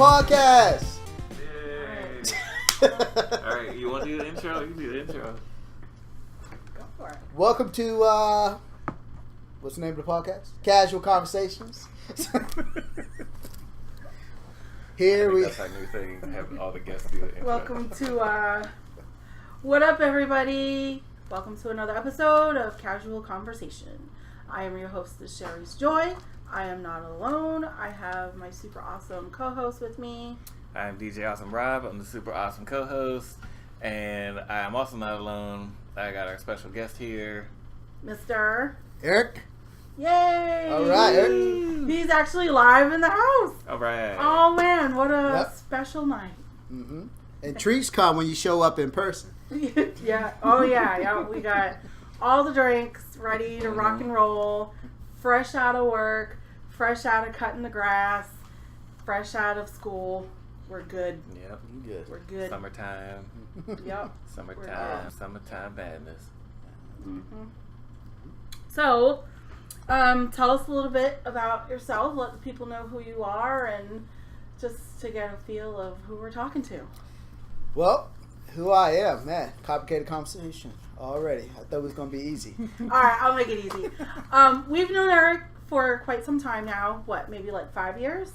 podcast. Yay. Alright, you want to do the intro? You can do the intro. Go for it. Welcome to, what's the name of the podcast? Casual Conversations. Here we... That's our new thing, have all the guests do the intro. Welcome to, what up everybody? Welcome to another episode of Casual Conversation. I am your hostess, SherrysJoy. I am not alone. I have my super awesome co-host with me. I'm DJ AwesomeRob. I'm the super awesome co-host. And I'm also not alone. I got our special guest here. Mr. Eric. Yay! All right, Eric. He's actually live in the house. Alright. Oh man, what a Yep. special night. Mm-hmm. And treats come when you show up in person. Yeah. Oh yeah. Yeah. We got all the drinks ready to rock and roll. Fresh out of work. Fresh out of cutting the grass. Fresh out of school. We're good. Yep. Good. We're good. Summertime. Yep. Summertime. Summertime badness. Mm-hmm. So, tell us a little bit about yourself. Let the people know who you are, and just to get a feel of who we're talking to. Well, who I am, man. Complicated conversation already. I thought it was going to be easy. All right, I'll make it easy. We've known Eric for quite some time now. What, maybe like 5 years?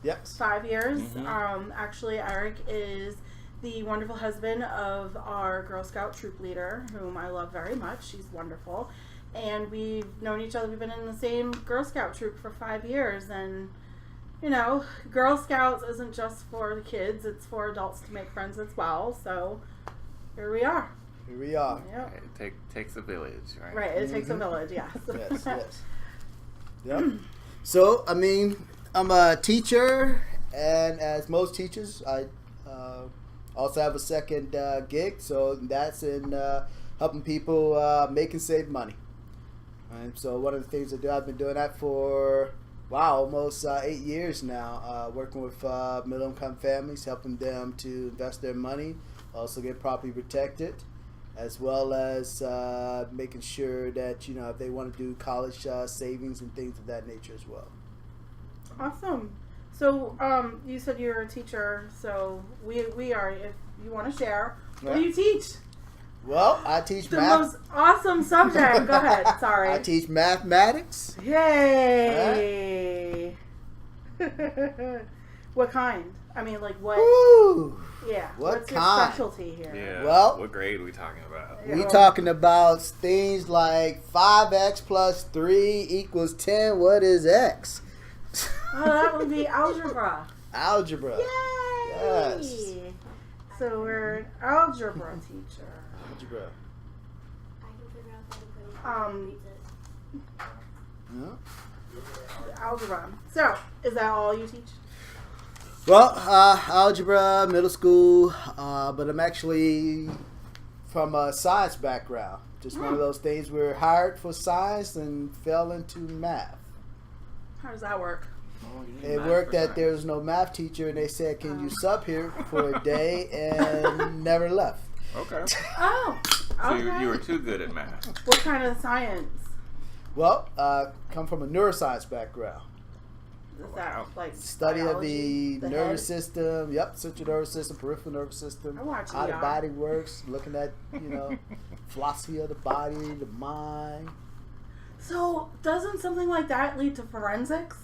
Yes. 5 years. Mm-hmm. Actually, Eric is the wonderful husband of our Girl Scout troop leader, whom I love very much. She's wonderful. And we've known each other. We've been in the same Girl Scout troop for 5 years. And, you know, Girl Scouts isn't just for the kids. It's for adults to make friends as well. So, here we are. Here we are. Yep. It takes a village, right? Right, it takes a village, yes. Yes, yes. Yep. So, I mean, I'm a teacher, and as most teachers, I also have a second gig. So that's in helping people make and save money. Right? So one of the things I do, I've been doing that for almost 8 years now. Working with middle-income families, helping them to invest their money, also get property protected, as well as making sure that, you know, if they want to do college savings and things of that nature as well. Awesome. So, you said you're a teacher, so we are, if you want to share, what do you teach? Well, I teach The math. most awesome subject. Go ahead. Sorry. I teach mathematics. Yay. What kind? I mean, like what? Woo! Yeah. What What's your kind? specialty here? Yeah. Well- what grade are we talking about? Yeah. We talking about things like 5x plus 3 equals 10. What is x? Oh, that would be algebra. Algebra. Yay! Yes. So we're an algebra teacher. Algebra. I can figure out how to put it Yeah. Algebra. So, is that all you teach? Well, algebra, middle school, but I'm actually from a science background. Just one of those things we're hired for science and fell into math. How does that work? Oh, you need It math worked for that science. there was no math teacher, and they said, "Can you sub here for a day?" and never left. Okay. Oh, So okay. you were too good at math. What kind of science? Well, come from a neuroscience background. Is Wow. that like Study of biology, the head? nervous system. Yep, central nervous system, peripheral nervous system. I watch How the ER. body works. Looking at, you know, philosophy of the body, the mind. So, doesn't something like that lead to forensics?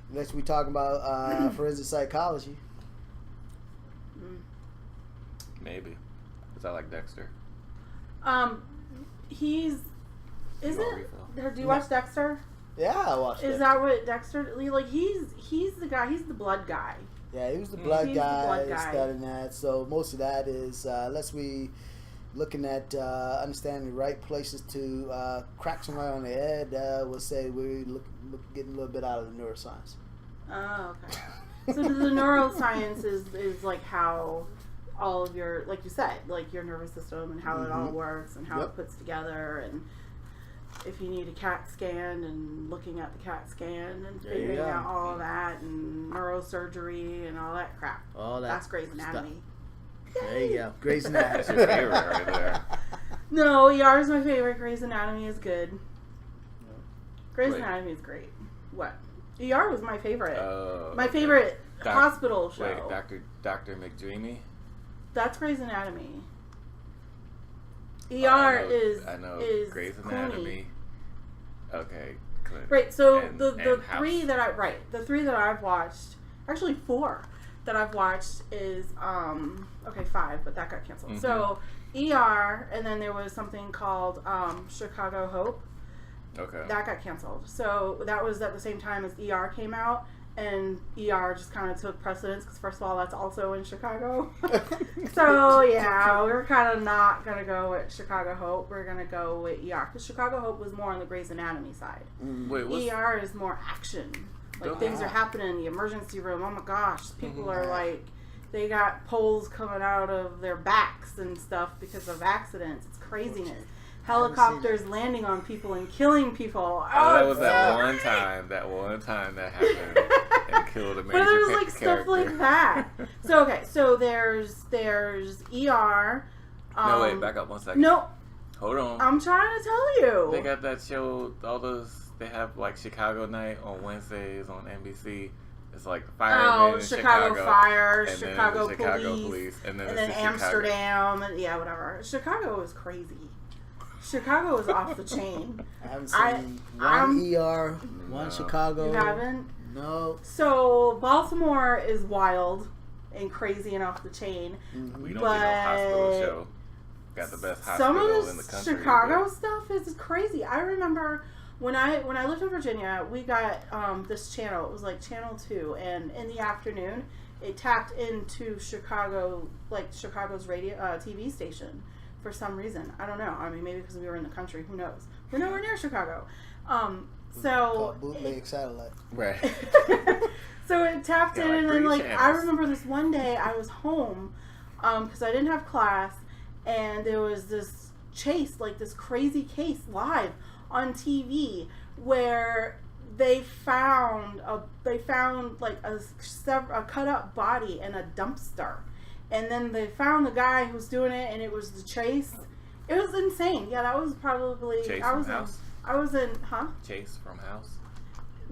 Next, we talking about forensic psychology. Maybe. Is that like Dexter? He's You want isn't. refill? Do you watch Dexter? Yeah, I watched Is that what Dexter? Like he's the guy. He's the blood guy. Yeah, he was the blood He's the guy, blood guy. studying that. So most of that is unless we looking at understanding the right places to crack somebody on the head. We'll say we're getting a little bit out of the neuroscience. Oh, okay. So the neuroscience is like how all of your, like you said, like your nervous system and how it all works and how Yep. it puts together, and if you need a CAT scan and looking at the CAT scan and There you figuring go. out all of that and neurosurgery and all that crap. All that That's Grey's Anatomy. There you go. Grey's Anatomy. That's your favorite right there. No, ER is my favorite. Grey's Anatomy is good. Grey's Wait. Anatomy is great. What? ER was my favorite. My okay. favorite hospital show. Wait, Dr. McDreamy? That's Grey's Anatomy. ER I know is Grey's Clooney. Anatomy. Okay. Clooney. Right, so And the three House. the three that I've watched, actually 4 that I've watched is 5, but that got canceled. Mm-hmm. So ER, and then there was something called Chicago Hope. Okay. That got canceled. So that was at the same time as ER came out, and ER just kind of took precedence because first of all, that's also in Chicago. So yeah, we're kind of not gonna go with Chicago Hope. We're gonna go with ER because Chicago Hope was more on the Grey's Anatomy side. Wait, what's... ER is more action. Like things are happening in the emergency room. Oh my gosh, people are like, they got poles coming out of their backs and stuff because of accidents. It's craziness. Helicopters landing on people and killing people. Oh, that was that one time that happened and killed a major But there's like stuff like that. So okay, so there's ER. No, wait, back up one second. No, Hold on. I'm trying to tell you. They got that show, they have like Chicago Night on Wednesdays on NBC. It's like firemen in Chicago Fire, and Chicago, then the Chicago Police, Police, and then Amsterdam, and yeah, whatever. Chicago is crazy. Chicago is off the chain. I haven't seen one ER, one Chicago. You haven't? No. So Baltimore is wild and crazy and off the chain. Mm-hmm. We don't get no hospital show. Got the best hospital in the country. Chicago stuff is crazy. I remember when I lived in Virginia, we got this channel. It was like Channel 2, and in the afternoon, it tapped into Chicago's radio TV station for some reason. I don't know. I mean, maybe because we were in the country. Who knows? We're nowhere near Chicago. So bootleg satellite. Right. So it tapped in, like and then three I channels. remember this one day I was home because I didn't have class, and there was this chase, like this crazy case live on TV where they found like a cut up body in a dumpster, and then they found the guy who was doing it, and it was the chase. It was insane. Yeah, that was probably Chase I from was House? I was in Chase from House.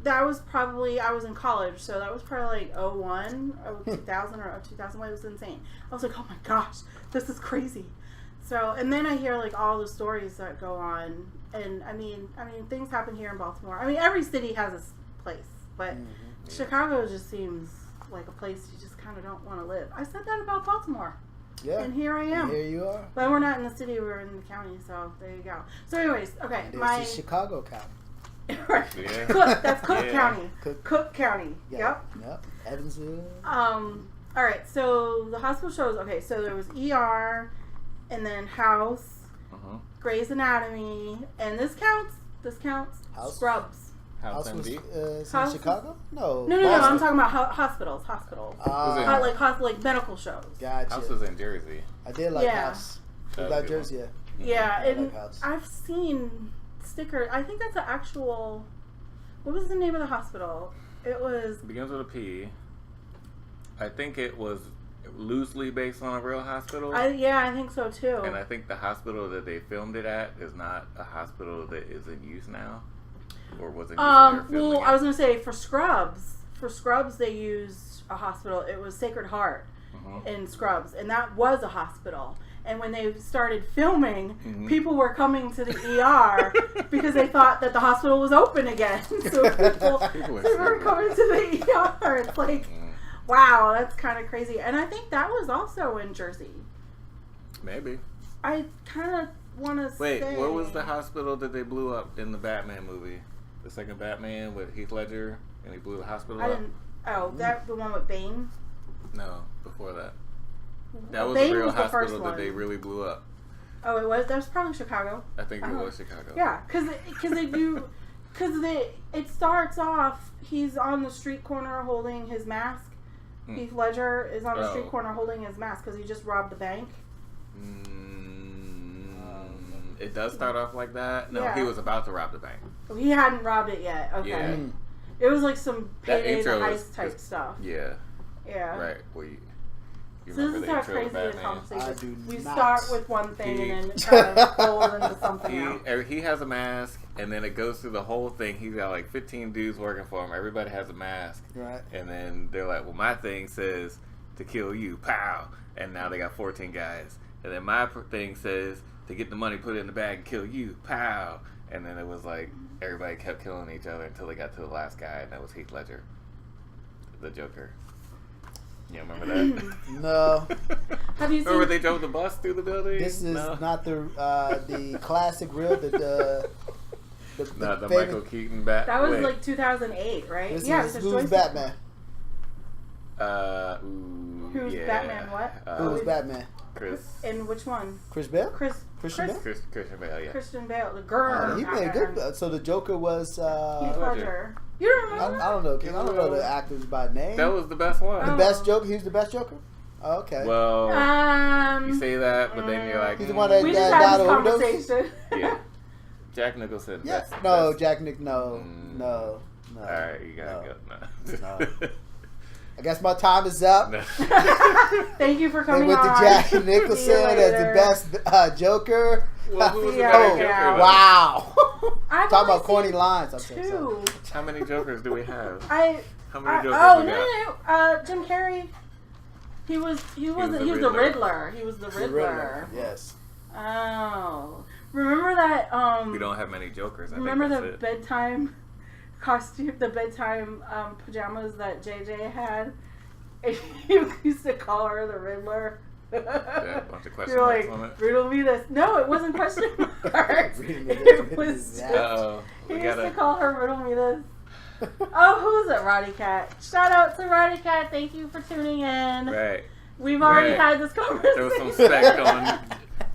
That was probably, I was in college, so that was probably like 01, 2000 or 2001. It was insane. I was like, oh my gosh, this is crazy. So, and then I hear like all the stories that go on, and I mean, things happen here in Baltimore. I mean, every city has its place, but Chicago just seems like a place you just kind of don't want to live. I said that about Baltimore. Yeah. And here I am. And here you are. But we're not in the city, we're in the county, so there you go. So anyways, okay. There's the Chicago County. Right. Yeah. Cook, that's Cook Yeah. County. Cook. Cook County. Yeah. Yep. Evansville. All right, so the hospital shows, okay, so there was ER, and then House, Grey's Anatomy, and this counts, House? Scrubs. House Was MD. in House? Chicago? No. No, Boston. I'm talking about hospitals. Like medical shows. Gotcha. House was in Jersey. I did like Yeah. House. That We was a got good Jersey. one. Yeah, I and like House. I've seen stickers. I think that's an actual, what was the name of the hospital? It was, It begins with a P. I think it was loosely based on a real hospital. I think so too. And I think the hospital that they filmed it at is not a hospital that is in use now. Or was in use when they were filming well, it. I was going to say for Scrubs they used a hospital. It was Sacred Heart in Scrubs, and that was a hospital. And when they started filming, people were coming to the ER because they thought that the hospital was open again. So people were coming to the ER. It's like, wow, that's kind of crazy. And I think that was also in Jersey. Maybe. I kind of want to say... Wait, what was the hospital that they blew up in the Batman movie? The second Batman with Heath Ledger, and he blew the hospital up? That the one with Bane? No, before that. That was Bane a real was the first hospital one. that they really blew up. Oh, it was? That was probably Chicago. I think it was Chicago. Yeah, because it starts off, he's on the street corner holding his mask. Heath Ledger is on the street corner holding his mask because he just robbed the bank. It does start off like that. No, Yeah. he was about to rob the bank. He hadn't robbed it yet. Okay. Yeah. It was like some That payday the intro heist type stuff. Yeah. Yeah. Right. Well, you So remember this is the how intro crazy of the Batman? conversation I is. do We not. start with one thing and then kind of roll into something else. He has a mask, And then it goes through the whole thing. He's got like 15 dudes working for him. Everybody has a mask. Right. And then they're like, well, my thing says to kill you. Pow. And now they got 14 guys. And then my thing says to get the money, put it in the bag, and kill you. Pow. And then it was like everybody kept killing each other until they got to the last guy, and that was Heath Ledger, the Joker. You remember that? No. Have you seen? Remember they drove the bus through the building? This is not the classic real, the Not the famous, Michael Keaton Bat. That was wait. like 2008, right? This Yeah. is it was Who's Joyce- Batman? Who's Yeah. Batman? What? Who's Batman? Chris. In which one? Chris Bale? Christian Bale? Christian Bale, yeah. Christian Bale, the girl. He made good. So the Joker was. Heath Ledger. You don't remember? I don't know. I don't know the actors by name. That was the best one. The best Joker. He was the best Joker. Oh, okay. Well, you say that, but then you're like, He's the one that we just died had this of overdose? conversation. yeah. Jack Nicholson. Yes. best- No, best- Jack Nick. No. Oh. Alright, you gotta go. No. I guess my time is up. No. Thank you for They coming went to on. Jack See you Nicholson as the later. best Joker. Well, who was the Yeah, better yeah. Joker? Wow. I've Talk only about corny seen lines. I'm so sorry. Two. How many Jokers do we have? I. How many Jokers Oh we got? no, Jim Carrey. He was the Riddler. Riddler. He was the The Riddler. Yes. Oh, remember that? We don't have many Jokers. I Remember think the that's it. bedtime costume, the bedtime pajamas that JJ had? And you used to call her the Riddler. Yeah, a bunch of question You're marks like, on it. riddle me this. No, it wasn't question marks. Riddle me this, It riddle was me just, that. Uh-oh. he We used to gotta... call her riddle me this. Oh, who's it? Roddy Cat. Shout out to Roddy Cat. Thank you for tuning in. Right. We've already Right. had this conversation. There was some spec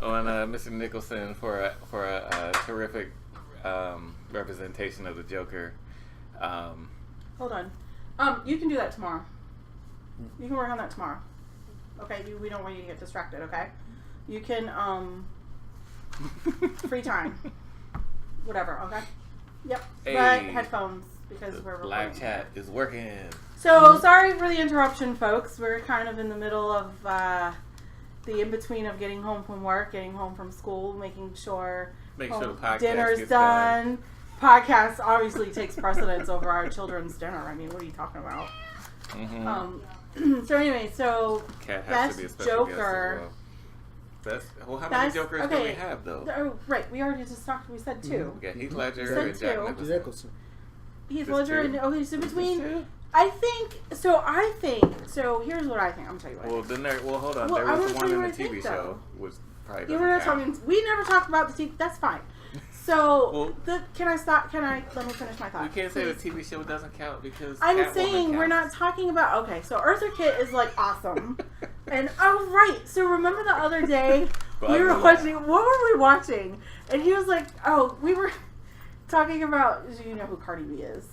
on Mr. Nicholson for a terrific representation of the Joker. Hold on. You can do that tomorrow. You can work on that tomorrow. Okay, we don't want you to get distracted, okay? You can, free time. Whatever, okay? Yep. Hey. But headphones, because The we're recording. live chat is working. So, sorry for the interruption, folks. We're kind of in the middle of the in-between of getting home from work, getting home from school, making sure, Make sure the podcast dinner's gets done. Podcast obviously takes precedence over our children's dinner. I mean, what are you talking about? Mm-hmm. So anyway, so Cat has to be a best special Joker. guest as well. How many That's- Jokers do okay. we have, though? Oh, right, we already just talked. We said two. We got Heath Ledger Said and Jack two. Nicholson. Nicholson. Heath Just Ledger two? and okay, so between Two? I think so. Here's what I think. I'm gonna tell you what. Well, then hold on. Well, there I was wanna the tell one you in what the I TV think, show though. was probably You doesn't were not count. talking. We never talked about the TV. That's fine. So Well- can I stop? Can I let me finish my thought? You can't say the please? TV show doesn't count because I'm Catwoman saying we're not counts. talking about. Okay, so Eartha Kitt is like awesome, and oh right. So remember the other day we were Buggy. watching. What were we watching? And he was like, "Oh, we were talking about." You know who Cardi B is?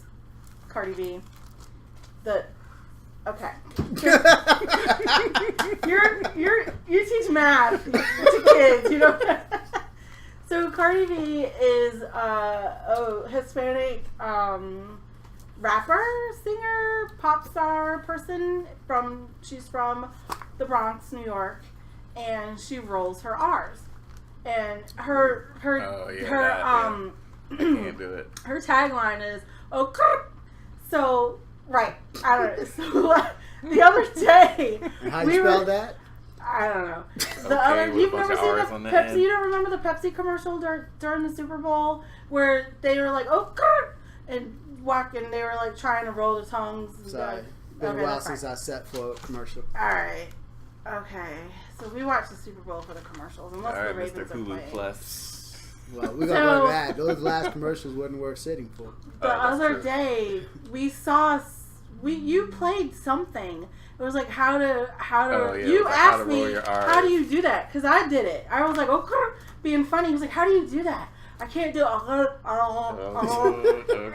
Cardi B. Okay. You teach math to kids, you know. So Cardi B is a Hispanic rapper, singer, pop star person she's from the Bronx, New York, and she rolls her R's. And her Oh, yeah, that, I can't do it. her tagline is so right. I don't know. So the other day How do you spell that? I don't know. Okay, with a You've bunch never of seen R's the on the Pepsi? end. You don't remember the Pepsi commercial during the Super Bowl where they were like, and walking, they were like trying to roll the tongues. And Sorry. Been a while since I sat for a commercial. Alright. Okay. So we watched the Super Bowl for the commercials. Unless All right, the Ravens Mr. are Hulu playing. Plus. Well, we're gonna go to that. Those last commercials wasn't worth sitting for. The that's other true. day, we saw, you played something. It was like how to Oh, yeah, it you was like how to asked roll me, your R's. how do you do that? Because I did it. I was like, being funny. He was like, how do you do that? I can't do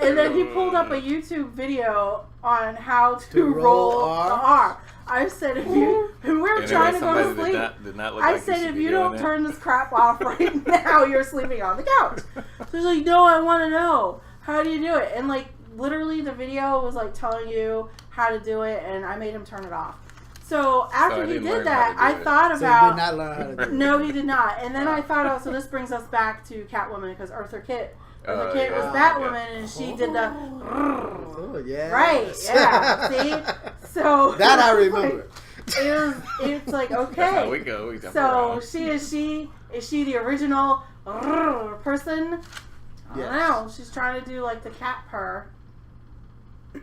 And then he pulled up a YouTube video on how to roll the R. I said, if you, and we're And trying to there was go to somebody sleep. that did not look I like said, should if be you doing don't it. turn this crap off right now, you're sleeping on the couch. So he's like, no, I want to know. How do you do it? And like, literally the video was like telling you how to do it, and I made him turn it off. So after I he didn't did learn that, how to I do it. thought So he about. did not learn how to do it. No, he did not. And then I thought also this brings us back to Catwoman because Eartha Kitt was Batwoman and she did the Oh, yeah. right. Yeah. See, so That I remember. It's like That's okay. how we go. We jump So around. is she the original person? I don't Yes. know. She's trying to do like the cat purr.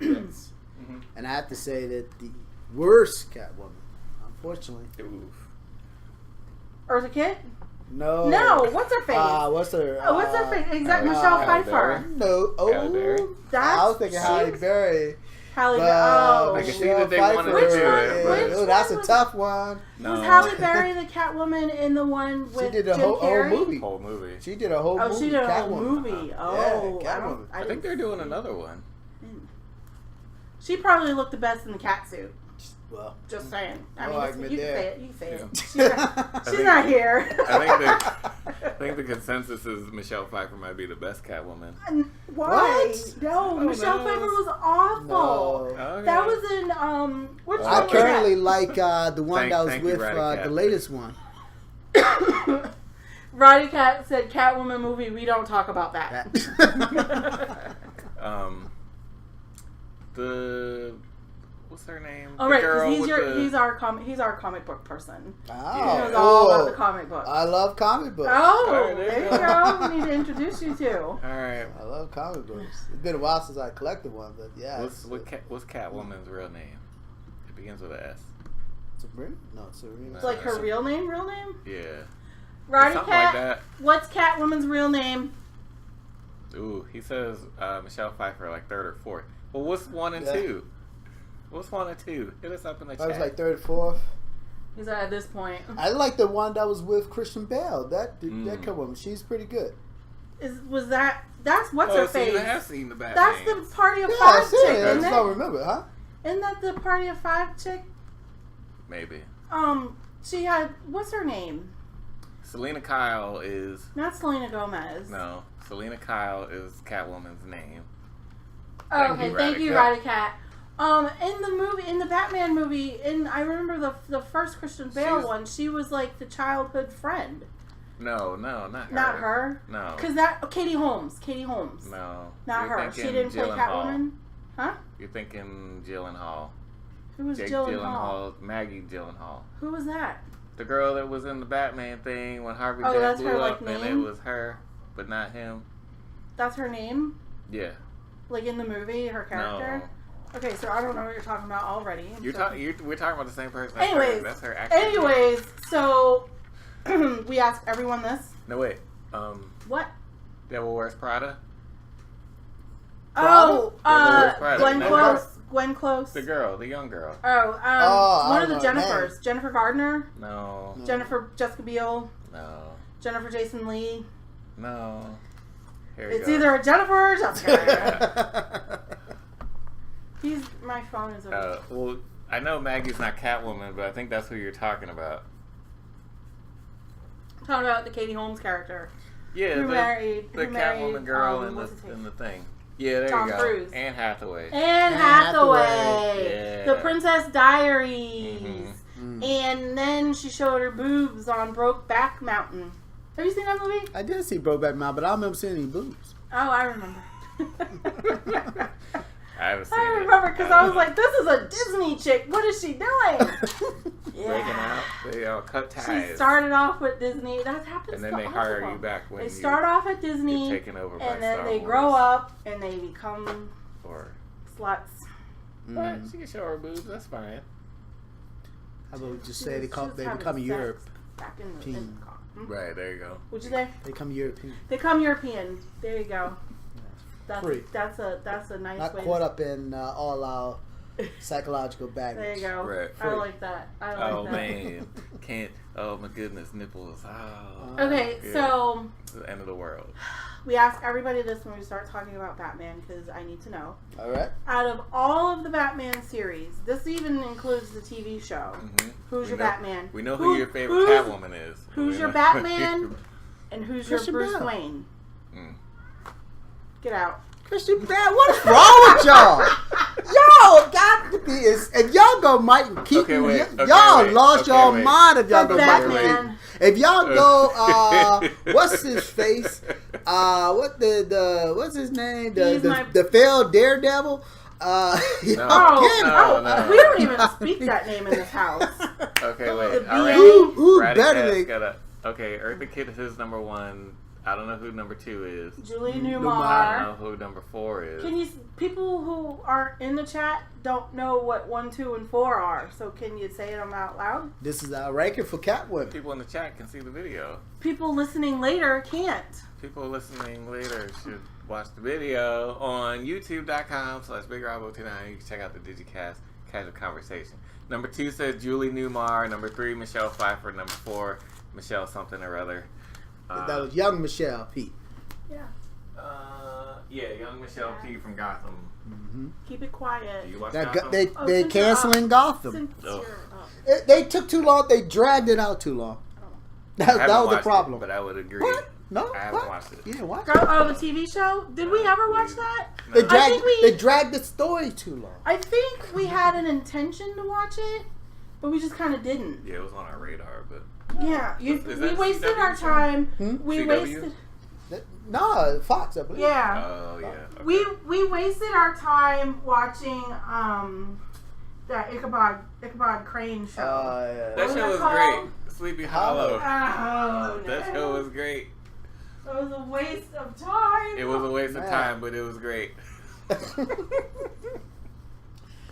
Yes. And I have to say that the worst Catwoman, unfortunately. Oof. Eartha Kitt? No. No. What's her face? What's her? What's her face? Exactly. uh, Michelle Halle Pfeiffer. Berry. No. Halle Berry? Oh. That's I was thinking Halle Berry. Halle But Oh. I can see Michelle that they wanted Pfeiffer, to Which do one? it. Which But oh, that's one a was- tough one. no. Was Halle Berry the Catwoman in the one with She did a Jim whole Carrey? movie. Whole movie. She did a whole Oh, movie. she did a whole Catwoman. movie. Oh, Yeah, I don't. Catwoman. I think they're doing another one. She probably looked the best in the cat suit. Well, Just saying. I No mean, argument you can there. say it. You can say it. Yeah. She's not here. I think the consensus is Michelle Pfeiffer might be the best Catwoman. Why? What? No, Oh, Michelle no. Pfeiffer was awful. No. Okay. That was in which I I one was currently that? like the one that was Thank you, with Ratty Cat. the latest one. Roddy Cat said Catwoman movie. We don't talk about that. The what's her name? Oh The right, girl because with he's our comic book person. He Oh, knows all about the comic book. I love comic books. Oh, Alright, there you go. We need to introduce you to. All right. I love comic books. It's been a while since I collected one, but yeah. What's Catwoman's real name? It begins with an S. Sabrina? No, Serena. It's like her real name. Real name? Yeah. Roddy Something Cat. like that. What's Catwoman's real name? Ooh, he says Michelle Pfeiffer like third or fourth. Well, what's 1 and Yeah. 2? What's 1 and 2? Hit us up in the I chat. was like third or fourth. He's at this point. I like the one that was with Christian Bale. That Mm. woman, she's pretty good. That's what's her so face? you have seen the Batman. That's the Party of Yeah, Five I see chick, it. I isn't just don't it? remember, huh? Isn't that the Party of Five chick? Maybe. She had what's her name? Selena Kyle is Not Selena Gomez. no. Selena Kyle is Catwoman's name. Oh, okay, thank you, Roddy Roddy Cat. In the Batman movie, I remember the first Christian Bale one. She was like the childhood friend. No, not her. Not her. No. Cause Katie Holmes. No. Not You're her. She thinking didn't play Gyllenhaal. Catwoman. Huh? You're thinking Gyllenhaal. Who was Jake Gyllenhaal? Maggie Gyllenhaal. Who was that? The girl that was in the Batman thing when Harvey Oh, Dent that's blew her, up like, and it name? was her, but not him. That's her name? Yeah. Like in the movie, her character? No. Okay, so I don't know what you're talking about already. We're talking about the same person. Anyways, That's her actress. Anyways, so we asked everyone this. No, wait. What? Devil Wears Prada? Oh, Prada. Glenn No. Close. Glenn Close. The girl, the young girl. Oh, I one of don't the know her Jennifers. name. Jennifer Gardner. No. Jessica Biel. No. Jennifer Jason Lee. No. Here we It's go. either a Jennifer or Jessica. My phone is over. Well, I know Maggie's not Catwoman, but I think that's who you're talking about. Talking about the Katie Holmes character. Yeah, Who the married Catwoman girl in what's his the name? thing. Yeah, there Tom you go. Cruise. Anne Hathaway. Anne Hathaway. Hathaway. Yeah. The Princess Diaries. Mhm. And then she showed her boobs on Brokeback Mountain. Have you seen that movie? I did see Brokeback Mountain, but I don't remember seeing any boobs. Oh, I remember. I haven't seen I it. remember because I was like, this is a Disney chick. What is she doing? Breaking out. They all cut ties. She started off with Disney. That happens and then to they all hire of them. you back when They you start off at get Disney, taken over by and then Star they Wars. grow up, and they become Or, sluts. but she can show her boobs. That's fine. How about we just She say was- they she was become having Europe? sex back in the car. Right, there you go. What'd you say? They come European. They come European. There you go. Free. That's a nice Not way. caught up in all our psychological baggage. There you go. Right. I like that. I like Oh that. man, can't. Oh my goodness, nipples. Oh. Okay, Yeah. so It's the end of the world. we ask everybody this when we start talking about Batman because I need to know. All right. Out of all of the Batman series, this even includes the TV show. Mm-hmm. Who's your Batman? We know who your favorite Catwoman is. Who's We your know- Batman? And who's Christian your Bruce Bale. Wayne? Mm. Get out. Christian Bale, what is wrong with y'all? Y'all y'all got to be. If y'all go Mike Keaton, Okay, wait. Okay, y'all wait. lost Okay, your wait. mind if y'all For go Mike Batman. Keaton. If y'all go, what's his face? What's his name? The failed Daredevil. No. We We don't even speak that name in this house. Okay, wait. The All BA. right. Who Ratty better Cat's than gotta. Okay, Eartha Kitt is number 1. I don't know who number 2 is. Julie I don't Newmar. know who number 4 is. Can you? People who aren't in the chat don't know what 1, 2, and 4 are. So can you say them out loud? This is our ranking for Catwoman. People in the chat can see the video. People listening later can't. People listening later should watch the video on youtube.com/BigRob029. You can check out the DigiCast Casual Conversation. Number 2 says Julie Newmar. Number 3, Michelle Pfeiffer. Number 4, Michelle something or other. That was young Michelle Pete. Yeah. Yeah, young Michelle P from Gotham. Mm-hmm. Keep it quiet. Do you watch That Gotham? they canceling Gotham. Since Oh. you're up. They took too long. They dragged it out too long. I That haven't was the watched problem. it, but I would agree. What? No, I haven't what? watched it. You didn't watch it? The TV show? Did we ever watch that? They No. dragged. think we- They dragged the story too long. I think we had an intention to watch it, but we just kind of didn't. Yeah, it was on our radar, but Yeah, Is we that wasted CW our show? time. We CW? wasted. No, Fox, I believe. Yeah. oh yeah. Okay. We wasted our time watching that Ichabod Crane show. Yeah. That What show was was it called? great. Sleepy Hollow. Oh, That show was great. It was a waste of time. It was a waste of Man. time, but it was great.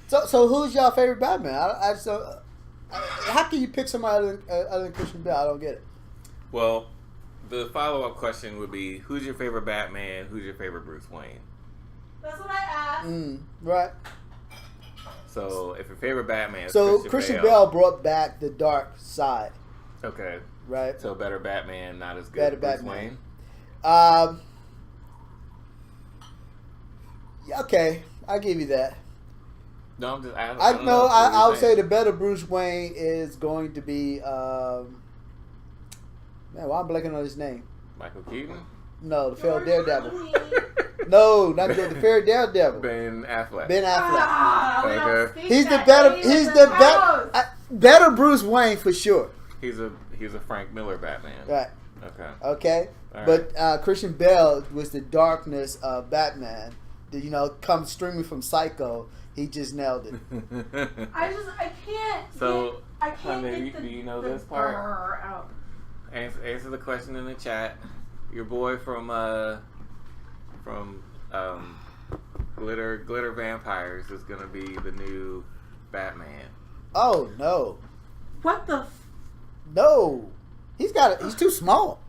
So who's your favorite Batman? I just don't, how can you pick somebody other than Christian Bale? I don't get it. Well, the follow-up question would be, who's your favorite Batman? Who's your favorite Bruce Wayne? That's what I asked. Right. So, if your favorite Batman is So Christian Bale brought back the dark side. Okay. Right. So, better Batman, not as good Better as Bruce Batman. Wayne? Yeah, okay, I'll give you that. No, I'm just... I would say the better Bruce Wayne is going to be man. Why I'm blanking on his name? Michael Keaton? No, the failed George Daredevil. Clooney. No, not the failed Daredevil. Ben Affleck. Ben Affleck. We don't Okay. speak He's the that better. name He's in the this house. better Bruce Wayne for sure. He's a Frank Miller Batman. Right. Okay. Okay. All But Christian Bale was the darkness of Batman. Comes streaming from Psycho. He just nailed it. I can't. So, I can't honey, get do you know the this part? brr out. Answer the question in the chat. Your boy from Glitter Vampires is gonna be the new Batman. Oh no, What the? no, he's too small.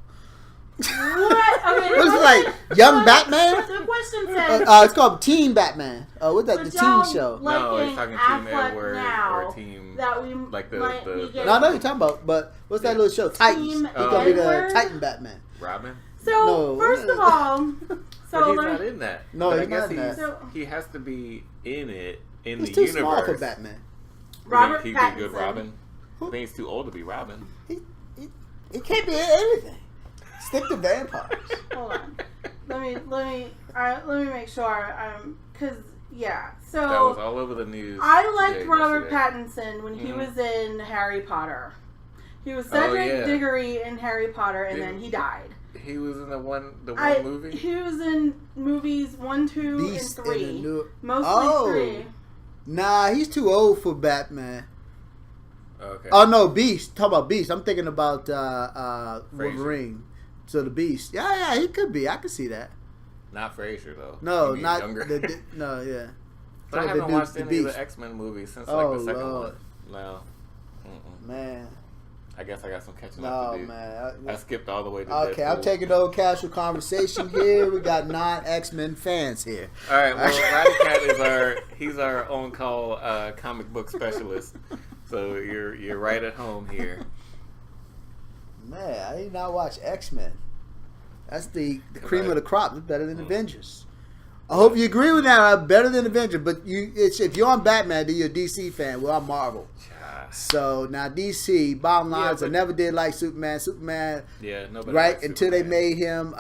What? Okay, What is it like, young Batman? The question says. It's called Teen Batman. What's that? Would The y'all teen show. like No, he's Liking talking Team Affleck Edward now or Team that we like might be the getting. No, I know what you're talking about, but what's that little show? Titans. Team He's gonna be the Edward? Titan Batman. Robin. So No. first of all, But so he's let not me- in that. No, But he's I guess not in that. So- he has to be in it in He's the too universe. small for Batman. Robert He'd Pattinson. be a good Robin. I think he's too old to be Robin. He can't be in anything. Stick to vampires. Hold on. Let me make sure. Cause yeah. So That was all over the news. I liked today, Robert yesterday. Pattinson when he Mhm. was in Harry Potter. He was Oh, Cedric yeah. Diggory in Harry Potter, and Didn't- then he died. He was in the one movie. He was in movies 1, 2, Beast and in 3. the new. Mostly Oh. 3. Nah, he's too old for Batman. Okay. Oh no, Beast. Talk about Beast. I'm thinking about Fraser. Wolverine. So the Beast. Yeah, he could be. I could see that. Not Frasier though. No, You mean not younger. no, yeah. But I Talking haven't about watched the any of Beast. the X-Men movies since Oh, like the second Lord. one. No. Mm-mm. Man, I guess I got some catching up no to do. man. I skipped all the way to Okay, I'm Deadpool. taking no casual conversation here. We got non-X-Men fans here. All right, well, Roddy Cat he's our own call comic book specialist. So you're right at home here. Man, I did not watch X-Men. That's the cream of the crop. It's better than Avengers. I hope you agree with that. Better than Avengers, but if you're on Batman, then you're a DC fan. Well, I'm Marvel. So now DC, bottom line is I never did like Superman. Superman, Yeah, nobody right? likes Until they Superman. made him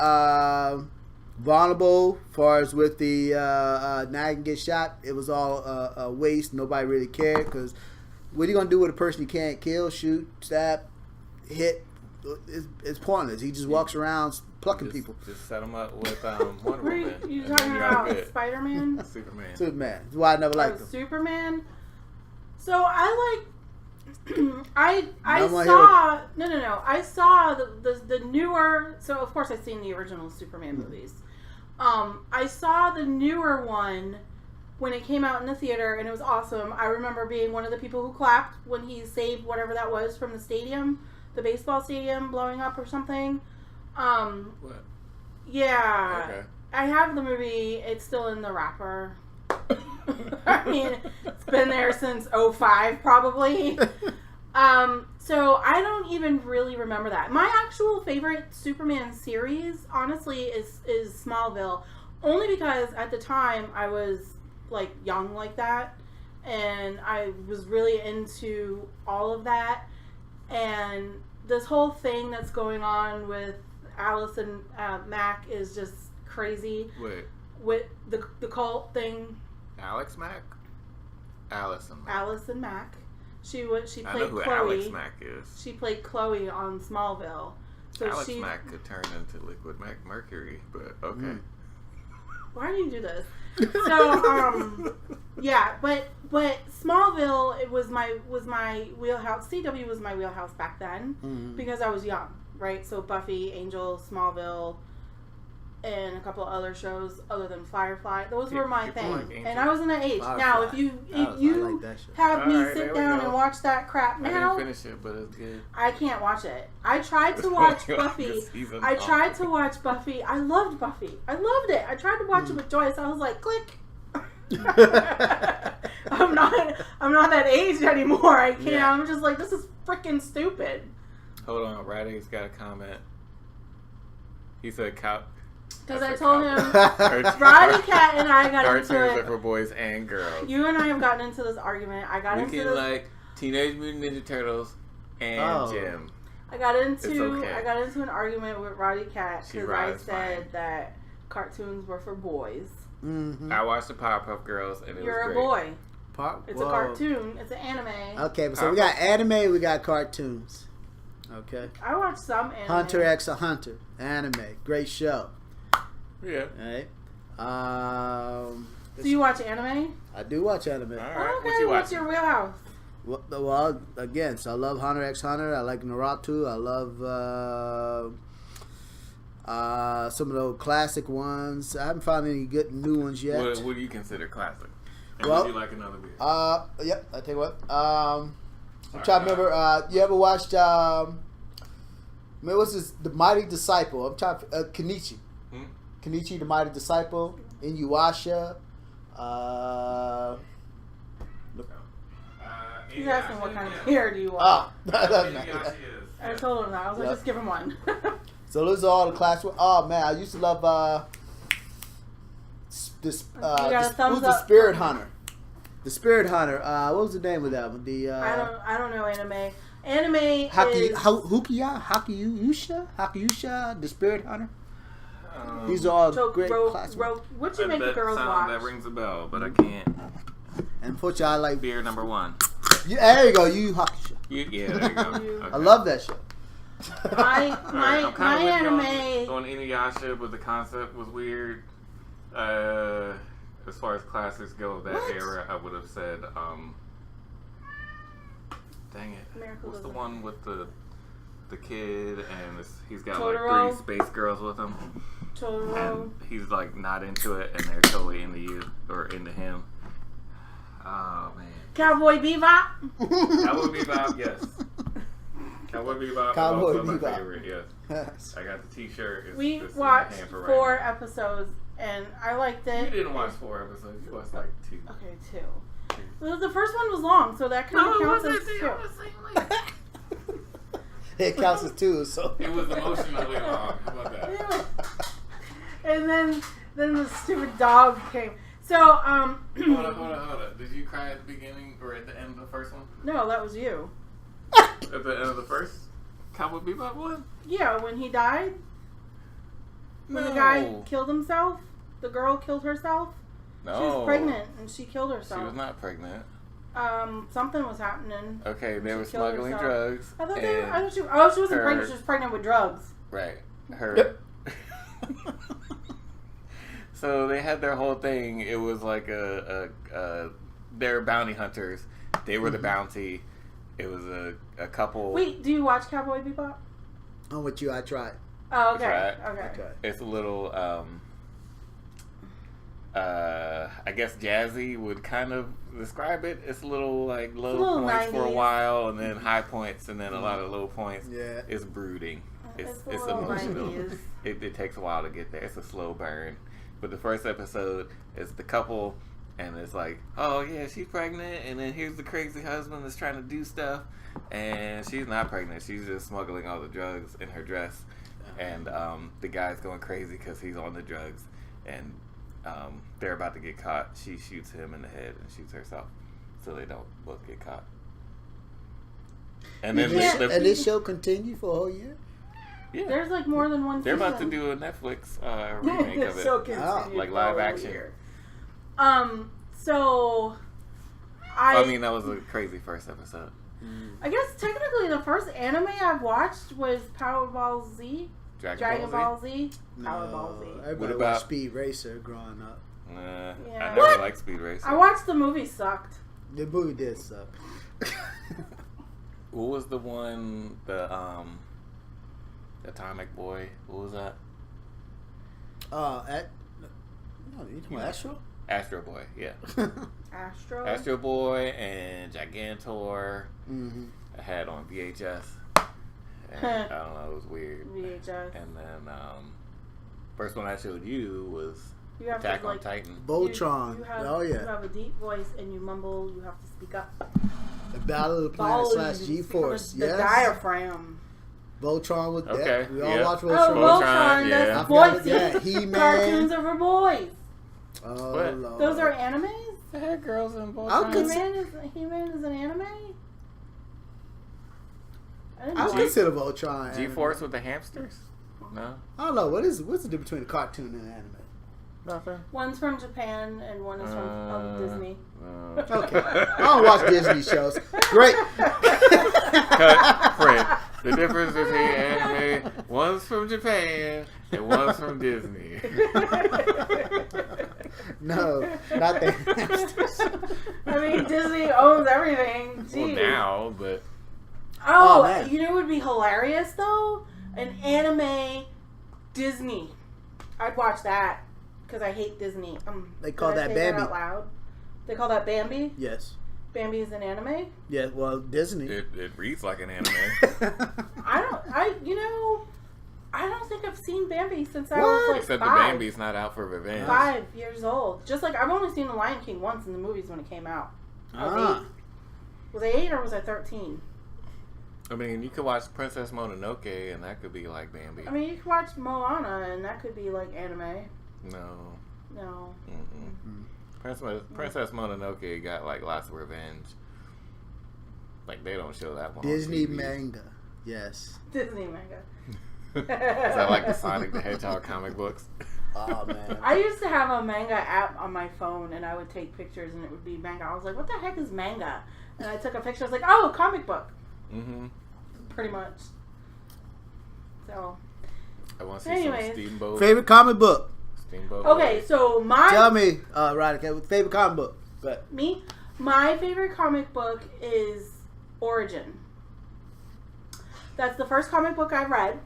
vulnerable. As far as with the nagging get shot, it was all a waste. Nobody really cared because what are you gonna do with a person you can't kill, shoot, stab, hit? It's pointless. He just walks around plucking people. Just set him up with Wonder Woman. You talking about Spider-Man? Superman. That's why I never liked him. Superman. So I like. I No saw no. I saw the newer. So of course I've seen the original Superman movies. I saw the newer one when it came out in the theater, and it was awesome. I remember being one of the people who clapped when he saved whatever that was from the stadium, the baseball stadium blowing up or something. What? Yeah. Okay. I have the movie. It's still in the wrapper. I mean, it's been there since 2005 probably. So I don't even really remember that. My actual favorite Superman series, honestly, is Smallville. Only because at the time I was like young like that, and I was really into all of that. And this whole thing that's going on with Alice and Mac is just crazy. Wait. With the cult thing. Alex Mack? Allison Mack. Alice and Mac. She played I know who Chloe. Alex Mack is. She played Chloe on Smallville. So Alex Mack could turn into Liquid Mercury, but okay. Why do you do this? So yeah, but Smallville was my wheelhouse. CW was my wheelhouse back then because I was young, right? So Buffy, Angel, Smallville, and a couple of other shows other than Firefly. Those were my thing, like and I was in that age. Firefly. Now, if you like that show. have me Alright, sit there we down go. and watch that crap I now, didn't finish it, but it's good. I can't watch it. I tried to watch Like Buffy. a season I off. tried to watch Buffy. I loved Buffy. I loved it. I tried to watch it with Joyce. I was like, click. I'm not that age anymore. I can't. Yeah. I'm just like, this is freaking stupid. Hold on, Radix got a comment. He said Because I told him, Roddy Roddy Cat and I got cartoons into are it. for boys and girls. You and I have gotten into this argument. I got We into can this. like Teenage Mutant Ninja Turtles and Jim. I got into okay. I got into an argument with Roddy Cat She because I rides said fine. that cartoons were for boys. Mm-hmm. I watched the Powerpuff Girls and it You're was a great. boy. It's a cartoon. It's an anime. Okay, so we got anime, we got cartoons. Okay. I watch some anime. Hunter x a Hunter, anime, great show. Yeah. All right. So you watch anime? I do watch anime. All right. Oh, okay. What you What's watching? your wheelhouse? Well, again, so I love Hunter x Hunter. I like Naruto. I love some of those classic ones. I haven't found any good new ones yet. What do you consider classic? And Well, would you like another beer? Yep. I tell you what. I'm trying to remember. You ever watched? What's this? The Mighty Disciple. I'm trying. Kenichi. Kenichi, the Mighty Disciple. Inuyasha. He's asking what kind of beer do you want. I told him that. I was like, just give him one. So those are all the classic. Oh man, I used to love this. Who's the Spirit Hunter? The Spirit Hunter. What was the name of that one? The I don't know anime. Anime Hakiyusha, the Spirit Hunter. These are all great classics. What you make the girls watch? That rings a bell, but I can't. And unfortunately, I like Beer number one. There you go. Yu Hakusho. Yeah, there you go. Okay. I love that show. My anime. On Inuyasha, but the concept was weird. As far as classics go of that era, I would have said, dang it. Miracle What's the Living. one with the kid and he's got Totoro? like 3 space girls with him, Totoro. and he's like not into it, and they're totally into you or into him. Oh man. Cowboy Bebop. Cowboy Bebop, yes. Cowboy Bebop Cowboy is also my Bebop. favorite, yes. I got the t-shirt. We it's watched in the hamper 4 right episodes, and I liked now. You it. didn't watch 4 episodes. You watched like 2. Okay, 2. Well, the first one was long, so that kind of counts as 2. It counts as 2. So It was emotionally long. How about that? And then the stupid dog came. So, Hold on. Did you cry at the beginning or at the end of the first one? No, that was you. At the end of the first Cowboy Bebop one? Yeah, when he died. When the guy killed himself, the girl killed herself. No. She was pregnant and she killed herself. She was not pregnant. Something was happening. Okay, they were She killed smuggling herself. drugs. I thought she wasn't pregnant. She was pregnant with drugs. Right. Her. So they had their whole thing. It was like they're bounty hunters. They were the bounty. It was a couple. Wait, do you watch Cowboy Bebop? I'm with you. I tried. Oh, okay. Right. Okay. It's a little, I guess jazzy would kind of describe it. It's a little like low points 90s. for a while, and then high points, and then a lot of low points. Yeah. It's brooding. It's a little emotional. 90s. It takes a while to get there. It's a slow burn. But the first episode is the couple, and it's like, oh yeah, she's pregnant, and then here's the crazy husband that's trying to do stuff, and she's not pregnant. She's just smuggling all the drugs in her dress, and the guy's going crazy because he's on the drugs, and they're about to get caught. She shoots him in the head and shoots herself, so they don't both get caught. And then and this show continued for a whole year. Yeah. There's like more than one They're season. about to do a Netflix remake of it. So continued Like for live a action. year. So I mean, that was a crazy first episode. I guess technically the first anime I've watched was Powerball Z. Dragon Ball Z. Powerball Z. Everybody What about watched Speed Racer growing up. Yeah. I never What? liked Speed Racer. I watched the movie. Sucked. The movie did suck. What was the one, the Atomic Boy? What was that? No, you talking about Astro? Astro Boy, yeah. Astro. Astro Boy and Gigantor. Mm-hmm. I had on VHS. And, I don't know, it was weird. VHS. And then first one I showed you was You have Attack to, on like, Titan. Voltron. You have, Oh You yeah. have a deep voice and you mumble. You have to speak up. The Battle of the Planet / G-Force. The Yes. diaphragm. Voltron was Okay, that. We all yeah. watched Oh, Voltron. Voltron. yeah. That's I boys. forgot that. He-Man. Cartoons are for boys. Oh, What? Lord. Those are animes. They had girls in both. I'll cons- He-Man is an anime. I didn't I'll know. consider Voltron. G-Force anime. with the hamsters? No? I don't know. What's the difference between a cartoon and an anime? Nothing. One's from Japan and one is from Disney. Okay. I don't watch Disney shows. Great. Cut. Print. The difference between anime, one's from Japan and one's from Disney. No, not the hamsters. I mean, Disney owns everything. Jeez. Well, now, but Oh, Oh, man. you know what would be hilarious though? An anime Disney. I'd watch that because I hate Disney. They call did I that say Bambi. out loud? They call that Bambi. Yes. Bambi is an anime. Yeah. Well, Disney. it reads like an anime. I don't think I've seen Bambi since I What? was like Except 5. the Bambi's not out for revenge. 5 years old. Just like I've only seen The Lion King once in the movies when it came out. I was Ah. 8. Was I 8 or was I 13? I mean, you could watch Princess Mononoke and that could be like Bambi. I mean, you could watch Moana and that could be like anime. No. No. Mm-mm. Princess Mononoke got like lots of revenge. Like they don't show that one. Disney on TV. manga. Yes. Disney manga. Is that like the Sonic the Hedgehog comic books? Oh man. I used to have a manga app on my phone and I would take pictures and it would be manga. I was like, what the heck is manga? And I took a picture. I was like, oh, comic book. Mm-hmm. Pretty much. So. I want to see Anyways. some Steamboat. Favorite comic book. Steamboat. Okay, so Tell me, Ryder, favorite comic book. But my favorite comic book is Origin. That's the first comic book I read.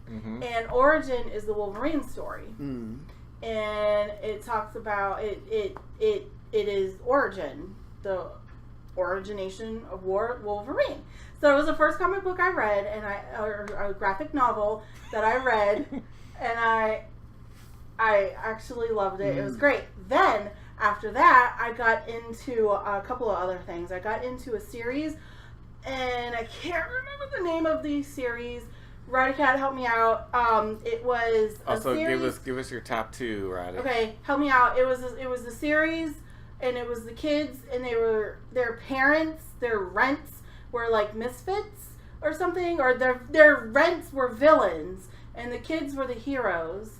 Mm-hmm. And Origin is the Wolverine story. mm, And it talks about it is origin, the origination of Wolverine. So it was the first comic book I read, and or a graphic novel that I read, and I actually loved it. It was great. Then after that, I got into a couple of other things. I got into a series, and I can't remember the name of the series. Radicat, help me out. It was a Also, series. give us your top 2, Roddy. Okay, help me out. It was the series, and it was the kids, and their parents, their rents were like misfits or something, or their rents were villains, and the kids were the heroes.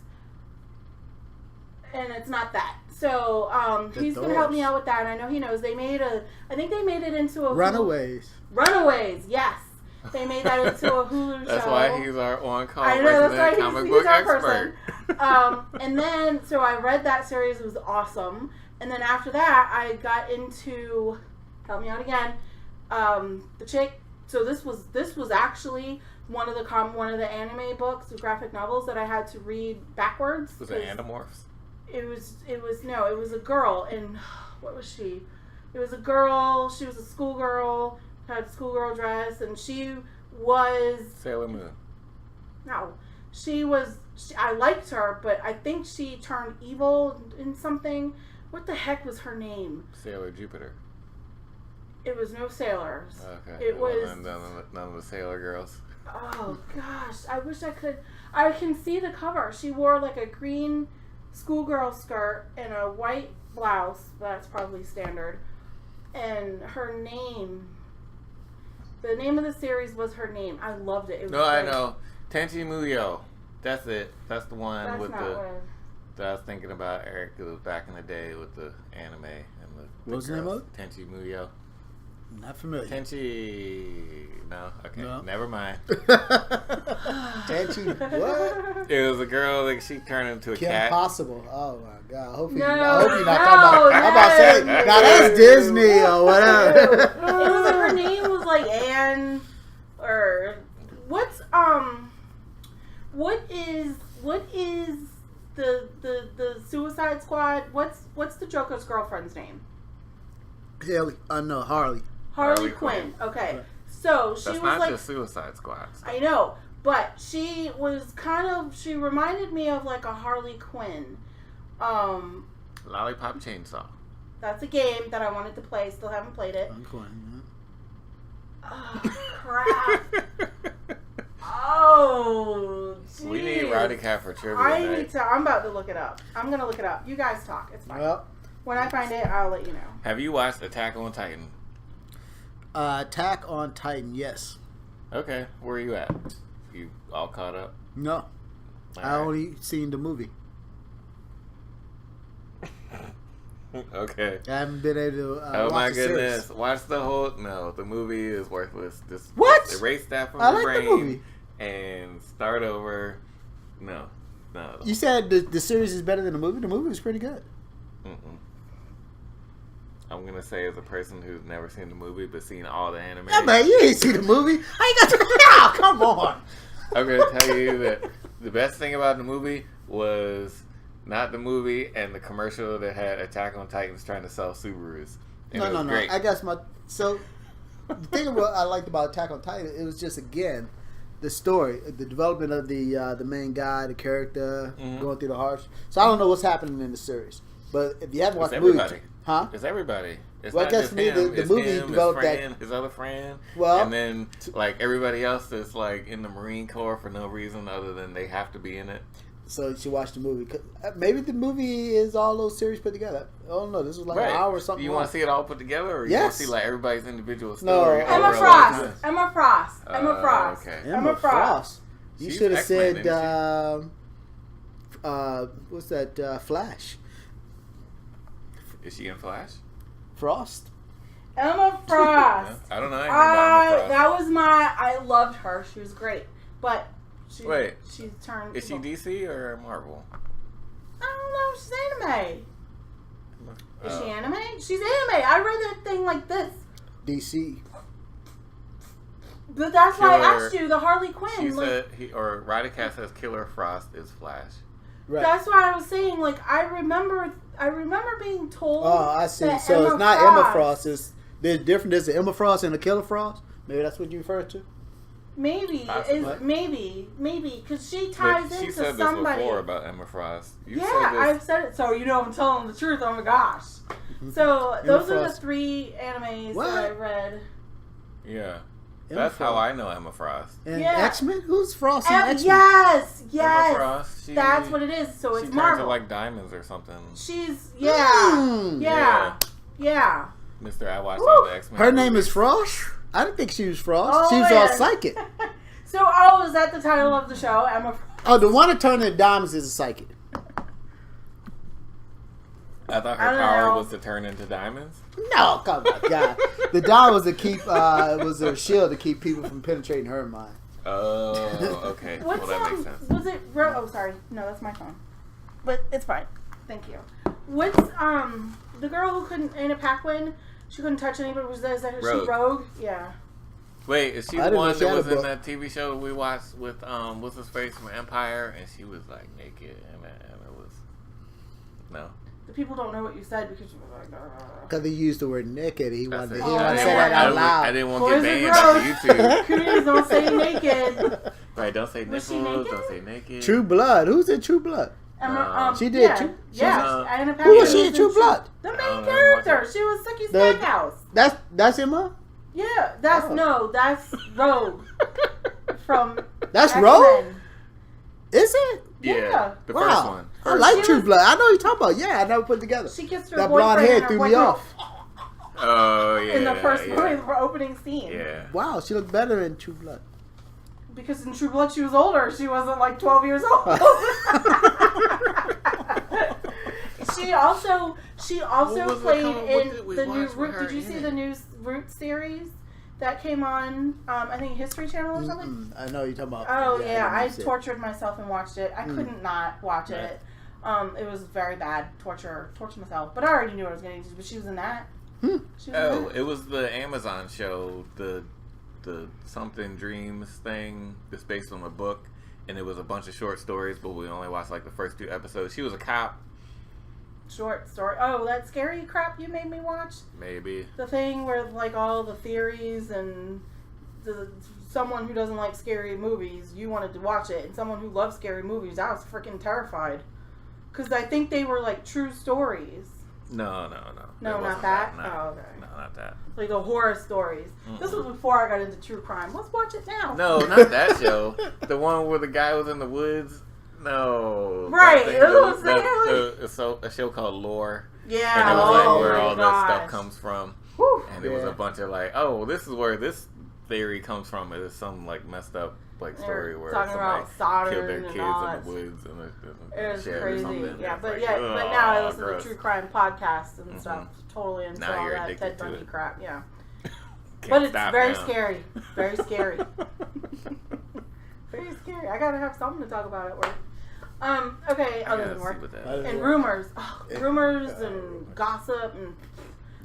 and it's not that. So he's going to help me out with that, and I know he knows. I think they made it into a Runaways. Runaways, yes. They made that into a Hulu show. That's why he's our on-call I know, that's why comic book our expert. person. And then, so I read that series. It was awesome. And then after that, I got into, help me out again, the chick. So this was actually one of the anime books, the graphic novels that I had to read backwards. Was it Animorphs? It was a girl, and what was she? It was a girl. She was a schoolgirl, had a schoolgirl dress, and she was Sailor Moon. No, I liked her, but I think she turned evil in something. What the heck was her name? Sailor Jupiter. It was no sailors. Okay. It was none of the Sailor girls. Oh gosh, I wish I could. I can see the cover. She wore like a green schoolgirl skirt and a white blouse. That's probably standard. And her name, the name of the series was her name. I loved it. It was No, great. I know. Tenchi Muyo. That's it. That's the one That's with not the. what That I was thinking about, Eric. It was back in the day with the anime and the. What was the name of it? Tenchi Muyo. Not familiar. Tenchi. No, okay, No. never mind. Tenchi, what? It was a girl that she turned into a Kim cat. Possible. Oh my God. I hope you're No, not talking no, about. I'm about to say, no. now that's Disney or whatever. It was like her name was like Anne, or what's what is the Suicide Squad? What's the Joker's girlfriend's name? Haley. No, Harley. Harley Harley Quinn. Quinn. Okay, Right. so she That's was not like, just Suicide Squad. I know, but she was she reminded me of like a Harley Quinn. Lollipop Chainsaw. That's a game that I wanted to play. Still haven't played it. Oh crap! Oh, We need jeez. Roddy Cat for trivia I night. need to. I'm about to look it up. I'm gonna look it up. You guys talk. It's fine. Well, When I find it, I'll let you know. Have you watched Attack on Titan? Attack on Titan. Yes. Okay, where are you at? You all caught up? No. All I right. only seen the movie. Okay. I haven't been able to. Oh watch my the series. goodness! Watch the whole. No, the movie is worthless. Just What? erase that from I your like the brain movie. and start over. No. You said the series is better than the movie. The movie was pretty good. Mm-mm. I'm gonna say as a person who's never seen the movie but seen all the anime. Yeah, man, you ain't seen the movie. How you got to? Oh, come on. I'm gonna tell you that the best thing about the movie was not the movie and the commercial that had Attack on Titans trying to sell Subarus. And it No. was great. I guess so. The thing what I liked about Attack on Titan, it was just again the story, the development of the main guy, the character going through the harsh. So I don't know what's happening in the series, but if you haven't watched the movie, huh? It's everybody. It's Well, I not guess just to me, him. the It's movie him, developed his that- friend, his other friend. Well, and then like everybody else that's like in the Marine Corps for no reason other than they have to be in it. So you should watch the movie. Maybe the movie is all those series put together. I don't know. This was like Right. an hour or something. You want to see it all put together, or you want Yes. to see like everybody's individual No. story? Emma Emma over a long Frost. time? Emma Frost. Emma Frost. Okay. Emma Frost. You She's should have X-Men, said, isn't what's that? Flash. Is she in Flash? Frost. Emma Frost. I don't know anything about Emma Frost. That was I loved her. She was great. But she turned. Is she DC or Marvel? I don't know. She's anime. Is she Oh. anime? She's anime. I read that thing like this. DC. But that's why I Killer- asked you, the Harley She Quinn. Like, said Roddy Cat says Killer Frost is Flash. Right. that's why I was saying, like, I remember being told. Oh, I see. that So Emma it's not Frost, Emma Frost. There's different. There's an Emma Frost and a Killer Frost. Maybe that's what you refer to. Maybe Possibly. maybe because she ties But she into said this somebody. before about Emma Frost. You Yeah, said I've this. said it. So I'm telling the truth. Oh my gosh. So those are the Frost. 3 animes What? that I read. Yeah. Emma That's how Frost. I know Emma Frost. And Yeah. X-Men? Who's Frost and X-Men? Yes. Emma Frost. That's what it is. So She it's turns Marvel. to like diamonds or something. She's Mm. yeah. Mister, I watched Woo. all the X-Men. Her name movies. is Frost? I didn't think she was Frost. Oh, she was yeah. all psychic. So is that the title of the show? Emma Frost. Oh, the one that turned into diamonds is a psychic. I thought I her don't power know. was to turn into diamonds. No, come on, God. The dime was to keep was a shield to keep people from penetrating her mind. Oh, okay. What's well, that makes sense. Was it? Oh, sorry. No, that's my phone. But it's fine. Thank you. What's the girl who couldn't Anna Paquin? She couldn't touch anybody. Was that she Rogue. Rogue? Yeah. Wait, is she I the didn't one know she that had a was in book. that TV show we watched with what's his face from Empire, and she was like naked, and it was no. The people don't know what you said because you were like. Because he used the word naked. He wanted to Oh, say yeah. that out I loud. didn't want Boys to are get banned off of gross. YouTube. Please don't say naked. Right? Don't say Was she nipples. naked? Don't say naked. True Blood. Who's in True Blood? She did Yeah, too. yeah. Anna Who was Paquin she in True Blood? The I main don't know, character. watch it. She was Suki The- Stackhouse. That's Emma? Yeah, that's Oh. that's Rogue from. That's X-Men. Rogue? Is it? Yeah. the Wow. first one. I like She True was- Blood. I know what you're talking about. Yeah, I never put it together. She kissed her That boyfriend blonde and hair her threw me boyfriend off. Oh yeah. in the first yeah. opening scene. Yeah. Wow, she looked better in True Blood. Because in True Blood she was older. She wasn't like 12 years old. She also What was it played called? What in did we the new watch with Root. her Did you in see it? the new Root series that came on? I think History Channel or something. I know what you're talking about. Oh yeah, I didn't see it. tortured myself and watched it. I couldn't not watch Right. it. It was very bad. Torture myself. But I already knew what I was getting into. But she was in that. Hmm. She was in Oh, that. it was the Amazon show, the something dreams thing that's based on a book, and it was a bunch of short stories, but we only watched like the first 2 episodes. She was a cop, Short story. Oh, that scary crap you made me watch. maybe. The thing where like all the theories and someone who doesn't like scary movies, you wanted to watch it, and someone who loves scary movies, I was freaking terrified because I think they were like true stories. No. No, It wasn't not that. No. Oh, okay. No, not that. Like the horror stories. This was before I got into true crime. Let's watch it now. No, not that show. The one where the guy was in the woods. No. Right, That thing- that's what I'm saying. it's a show called Lore. Yeah. And it was like oh where my all gosh. this stuff comes from. Whew. And it was Yeah. a bunch of like, oh, this is where this theory comes from. It is some like messed up like story They're where talking somebody about Saturn killed their and kids all in that. the woods in It a was shed or crazy. something. Yeah, It's but like, but now I listen gross. to true crime podcasts and stuff. Totally into Now all you're that addicted Ted to Bundy it. crap. Yeah, Can't but it's stop very now. scary. Very scary. Very scary. I gotta have something to talk about at work. Okay, I other gotta than see work. what that Other is. than And work. rumors. Oh, rumors and gossip and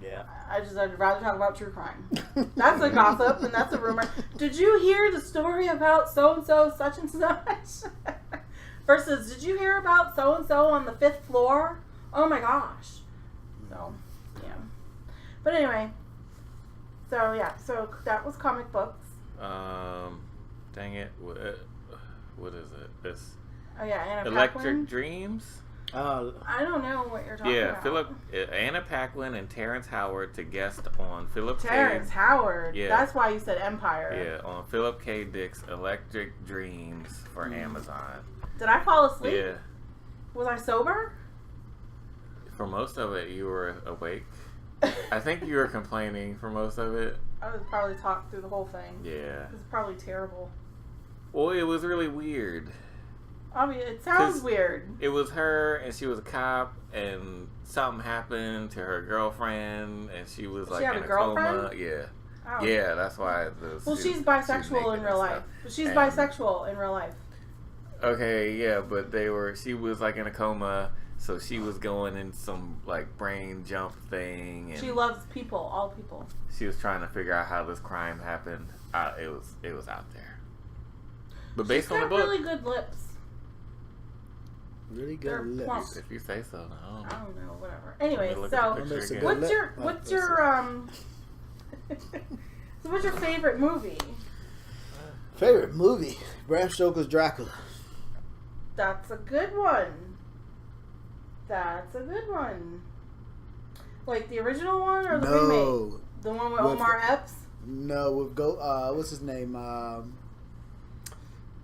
Yeah. I'd rather talk about true crime. That's a gossip and that's a rumor. Did you hear the story about so and so such and such? Versus, did you hear about so and so on the 5th floor? Oh my gosh. So, yeah. But anyway, so that was comic books. Dang it. What is it? It's Oh yeah, Anna Electric Paquin. Dreams. I don't know what you're talking Yeah, about. Anna Paquin and Terrence Howard to guest on Philip Terrence K. Howard. Yeah. That's why you said Empire. Yeah, on Philip K. Dick's Electric Dreams for Amazon. Did I fall asleep? Yeah, Was I sober? for most of it you were awake. I think you were complaining for most of it. I would probably talk through the whole thing. Yeah. It was probably terrible. Well, it was really weird. I mean, it sounds 'Cause weird. It was her, and she was a cop, and something happened to her girlfriend, and she was like had in a a girlfriend? coma. Yeah, Oh. yeah, that's why. Well, she's naked bisexual in and real life. stuff. But she's And- bisexual in real life. Okay, yeah, but she was like in a coma, so she was going in some like brain jump thing, and She loves people, all people. she was trying to figure out how this crime happened. It was out there, but based She's on the got book, really good lips. Really They're good plump. lips. if you say so, no. I don't know, whatever. Anyway, Let me look at the so picture Good again. what's your so what's your favorite movie? Favorite movie? Bram Stoker's Dracula. That's a good one. That's a good one. Like the original one or the remake? No, The one with With- Omar Epps? no. With what's his name? Well,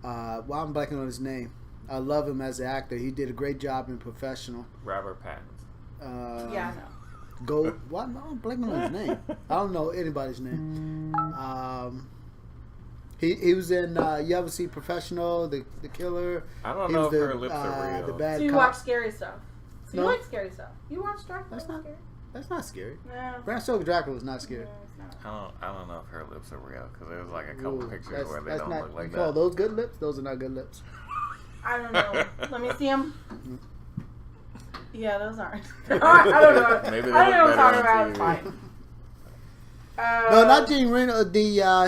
I'm blanking on his name. I love him as an actor. He did a great job in Professional. Robert Pattinson. Yeah, no. What? No, I'm blanking on his name. I don't know anybody's name. He was in. You ever see Professional? The Killer. I don't He know was if her lips are real. The bad So you cop. watch scary stuff. So No. you like scary stuff. You watch Dracula? That's not- Scary? That's not scary. No. Bram Stoker Dracula was not scary. No, it's not. I don't know if her lips are real because there was like a couple Ooh, pictures where they that's don't not, look like you call that. those good lips? Those are not good lips. I don't know. Let me see them. Yeah, those aren't. I don't know. Maybe they I don't know look what I'm better talking on about. It's TV. fine. No, not Gene Reno.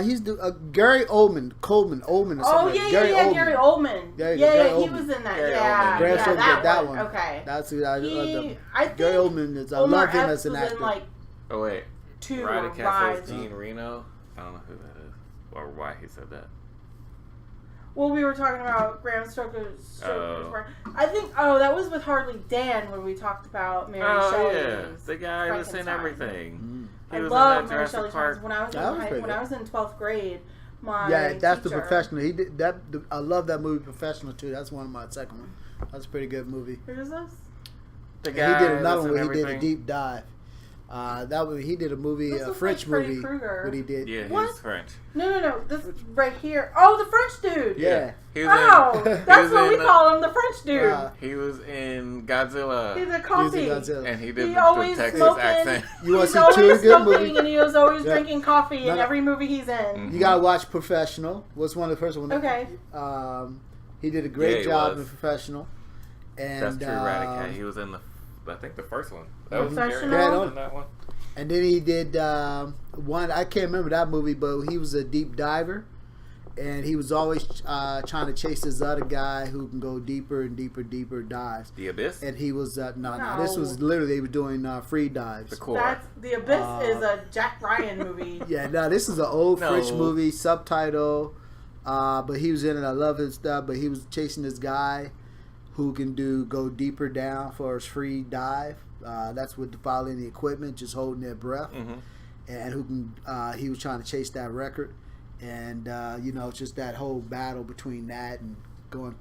He's the Gary Coleman or something. Oh like yeah, Gary Oldman. Gary Oldman. There you Yeah, go, Gary he Oldman. was in that. Gary Yeah, Oldman. Bram yeah, Stoker did that one. Okay. That's who I I think Gary Oldman is. I Omar love him Epps as an was actor. in like Oh wait, 2 Roddy or Cat says Rise. Gene Reno. I don't know who that is or why he said that. Well, we were talking about Bram Stoker's. Oh. I think. Oh, that was with Harley Dan when we talked about Mary Shelley's. Yeah, the guy was in Frankenstein. everything. He I was love in that Mary Jurassic Shelley's Park. Frankenstein. When I was That was in pretty when I good. was in 12th grade, my Yeah, that's the teacher- Professional. He did that. I love that movie, Professional too. That's one of my second one. That's a pretty good movie. Who is this? The And guy he did another that's one in where he did a everything. deep dive. He did a movie, This a looks French like Freddy movie. Krueger. What he did. Yeah, he What? was French. No. This right here. Oh, the French dude. Yeah. He was Oh, in, that's was what we in, call him, the French dude. He was in Godzilla, He's a He's coffee. in Godzilla. and he did He the always Texas smoking. accent. You want He's to see two always good smoking movies? and he was always Yeah. drinking coffee No, in no. every movie he's in. Mhm. You gotta watch Professional. What's one of the first ones? Okay. He did a great Yeah, he job was. in Professional. And That's true, Radicat. He was in I think the first one. That was Professional? Gary Yeah, Oldman in that one. And then he did one. I can't remember that movie, but he was a deep diver, and he was always trying to chase this other guy who can go deeper and deeper dives. The Abyss. And he was no. No. This was literally they were doing free dives. The Core. That's The Abyss is a Jack Ryan movie. Yeah, no, this is an old No. French movie, subtitle. But he was in it. I love his stuff. But he was chasing this guy who can go deeper down for his free dive. That's with following the equipment, just holding their breath. Mm-hmm. And who can? He was trying to chase that record, and it's just that whole battle between that and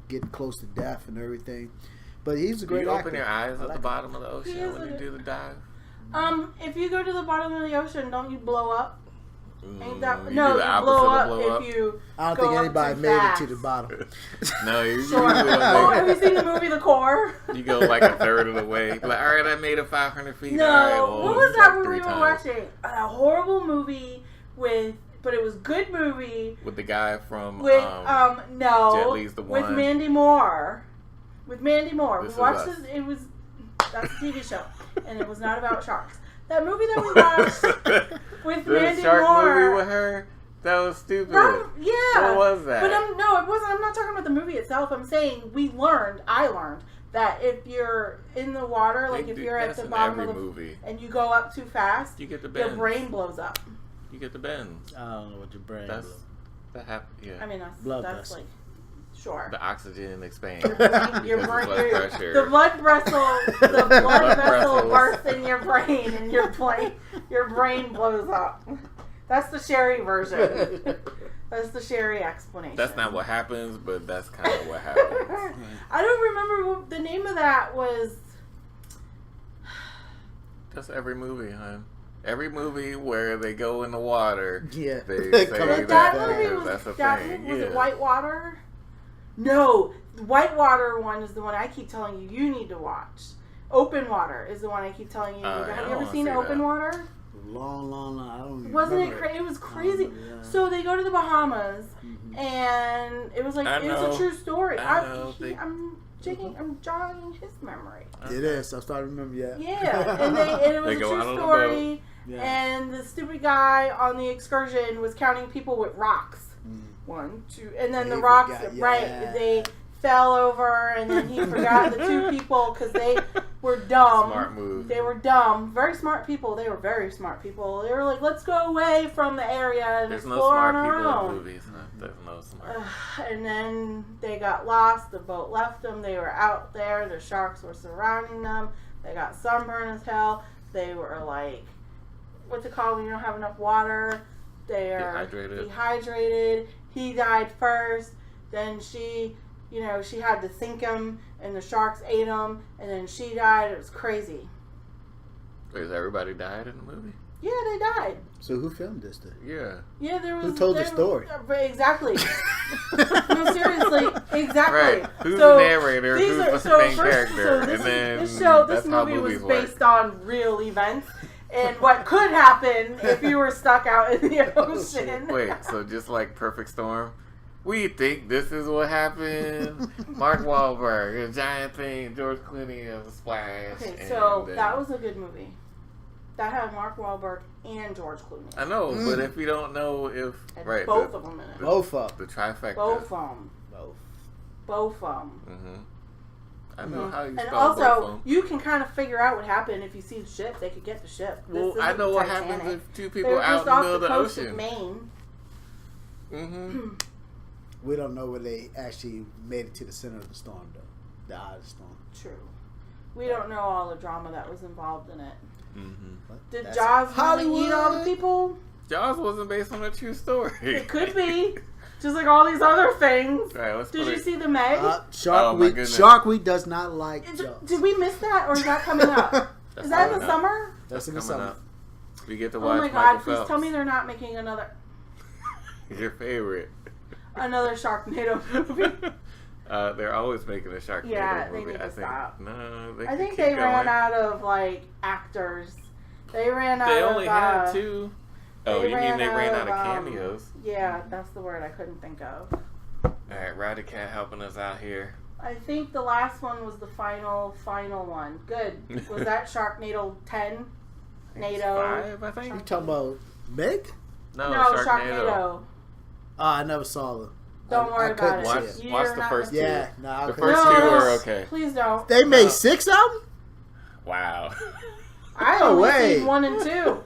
getting close to death and everything. But he's a Do great you actor. open your eyes I at like the bottom of the ocean He is when you do the dive? If you go to the bottom of the ocean, don't you blow up? Ain't that You no? do the You opposite blow of up blow up. if you. I don't go think up anybody too made fast. it to the bottom. No, you Sure. usually Oh, don't have you seen the movie The Core? You go like a third of the way. Like, all right, I made it 500 feet. No, All right, well, what was it's that like movie we 3 were times. watching? A horrible movie but it was good movie With the guy from with Jet Li's The with One. Mandy Moore. With Mandy Moore, This we watched Is Us. this. It was that's a TV show, and it was not about sharks. That movie that we watched with the Mandy shark Moore. movie with her. That was stupid. Yeah. What was that? But no, it wasn't. I'm not talking about the movie itself. I'm saying I learned that if you're in the water, like They if do- you're at that's the in bottom every of the movie. and you go up too fast, You get the your bends. brain blows up. You get the bends. I don't know what your brain. That's that Yeah. I mean, that's Blood that's vessel. like sure. The oxygen expands. Your because brain, it's less pressure. the blood vessel, the blood Blood vessel vessels. bursts in your brain, and your brain blows up. That's the Sherry version. That's the Sherry explanation. That's not what happens, but that's kind of what happens. I don't remember what the name of that was. That's every movie, hon. Every movie where they go in the water, Yeah. they They say come that, up That with movie because was that's a that thing. was Yeah. it Whitewater? No, the Whitewater one is the one I keep telling you need to watch. Open Water is the one I keep telling you. I Have you don't ever wanna seen see Open that. Water? Long. I don't even Wasn't it remember crazy? It was crazy. Yeah. So they go to the Bahamas, Mhm. and it was like I it was know. a true story. I know. I'm jogging his memory. It is. I'm starting to remember. Yeah, and it was They a go out true on the story. Yeah. And the stupid guy on the excursion was counting people with rocks. Mm. 1, 2, and then They the rocks, forgot, right? yeah. They fell over, and then he forgot the 2 people because they were dumb. Smart move. They were dumb. Very smart people. They were very smart people. They were like, let's go away from the area and There's no explore smart on our people own. in movies. Huh? There's no smart. And then they got lost. The boat left them. They were out there. The sharks were surrounding them. They got sunburned as hell. They were like, what's it called when you don't have enough water? They are dehydrated. He died first. Then she had to sink him, and the sharks ate him, and then she died. It was crazy. Wait, everybody died in the movie? Yeah, they died. So who filmed this then? Yeah. Yeah, there was. Who told the story? Exactly. No, seriously, exactly. Right. Who's So, the narrator? these Who's are- the so main first- character? so this and then this that's how movie was movies based work. on real events and what could happen if you were stuck out in the ocean. Wait, so just like Perfect Storm, we think this is what happened. Mark Wahlberg, a giant thing, George Clooney as a splash. Okay, and so then- that was a good movie. That had Mark Wahlberg and George Clooney. I know, but if you don't know if Had right, both of them in it. Both of the them. trifecta. Both of them. Both. Both of them. Mm-hmm. I know how you And spell both of also, them. you can kind of figure out what happened if you see the ship. They could get the ship. Well, This I isn't know what Titanic. happens if two They people were out just in the off middle of the coast of ocean. Maine. Mm-hmm. We don't know where they actually made it to the center of the storm, though. The eye of the storm. True. We don't know all the drama that was involved in it. Mm-hmm. But Did that's Jaws really eat all the Hollywood. people? Jaws wasn't based on a true story. It could be. Just like all these other things. Right, let's Did put you it- see the Meg? Shark Oh, my Week. goodness. Shark Week does not like Jaws. Did we miss that, or is that coming up? That's Is that in coming the up. summer? That's in the coming summer. up. We get to Oh watch my Michael God! Please Phelps. tell me they're not making another Your favorite. Sharknado movie. They're always making a Sharknado Yeah, they movie. need to I think. stop. No, I can think keep they ran going. out of like actors. They ran out. They of, only had two. Oh, you mean they ran out of um, cameos? Yeah, that's the word I couldn't think of. All right, Rowdy Cat helping us out here. I think the last one was the final one. Good. Was that Sharknado 10? NATO. 5, I think. You talking about Meg? No, No, Sharknado. Sharknado. Oh, I never saw them. Don't worry about it. Watch, You're watch the not first gonna two. Yeah, no, I The couldn't first see two it. were okay. Please don't. They made No. 6 of them? Wow. I No only way. seen 1 and 2.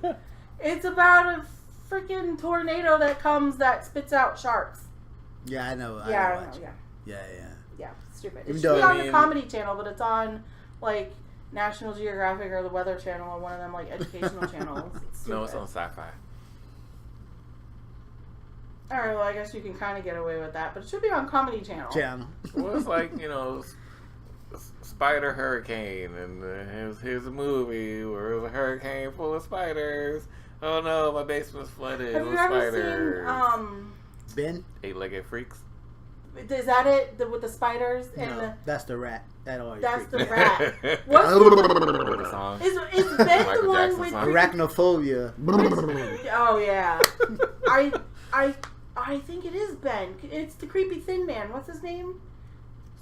It's about a freaking tornado that spits out sharks. Yeah, I know. Yeah, I I know. know, yeah. Yeah. Yeah, stupid. Even It should though- be I on the mean- Comedy Channel, but it's on like National Geographic or the Weather Channel or one of them like educational channels. It's No, it's stupid. on Sci-Fi. All right, well I guess you can kind of get away with that, but it should be on Comedy Channel. Channel. Well, it's like, Spider Hurricane, and here's a movie where it was a hurricane full of spiders. Oh no, my basement's flooded Have with you ever spiders. Ben? Eight-legged freaks. Is that it with the spiders and No, that's the rat. That always that's freaked the me out. rat? What's With the song. is Ben Michael the one Jackson with song. Arachnophobia. Oh yeah, I think it is Ben. It's the creepy thin man. What's his name?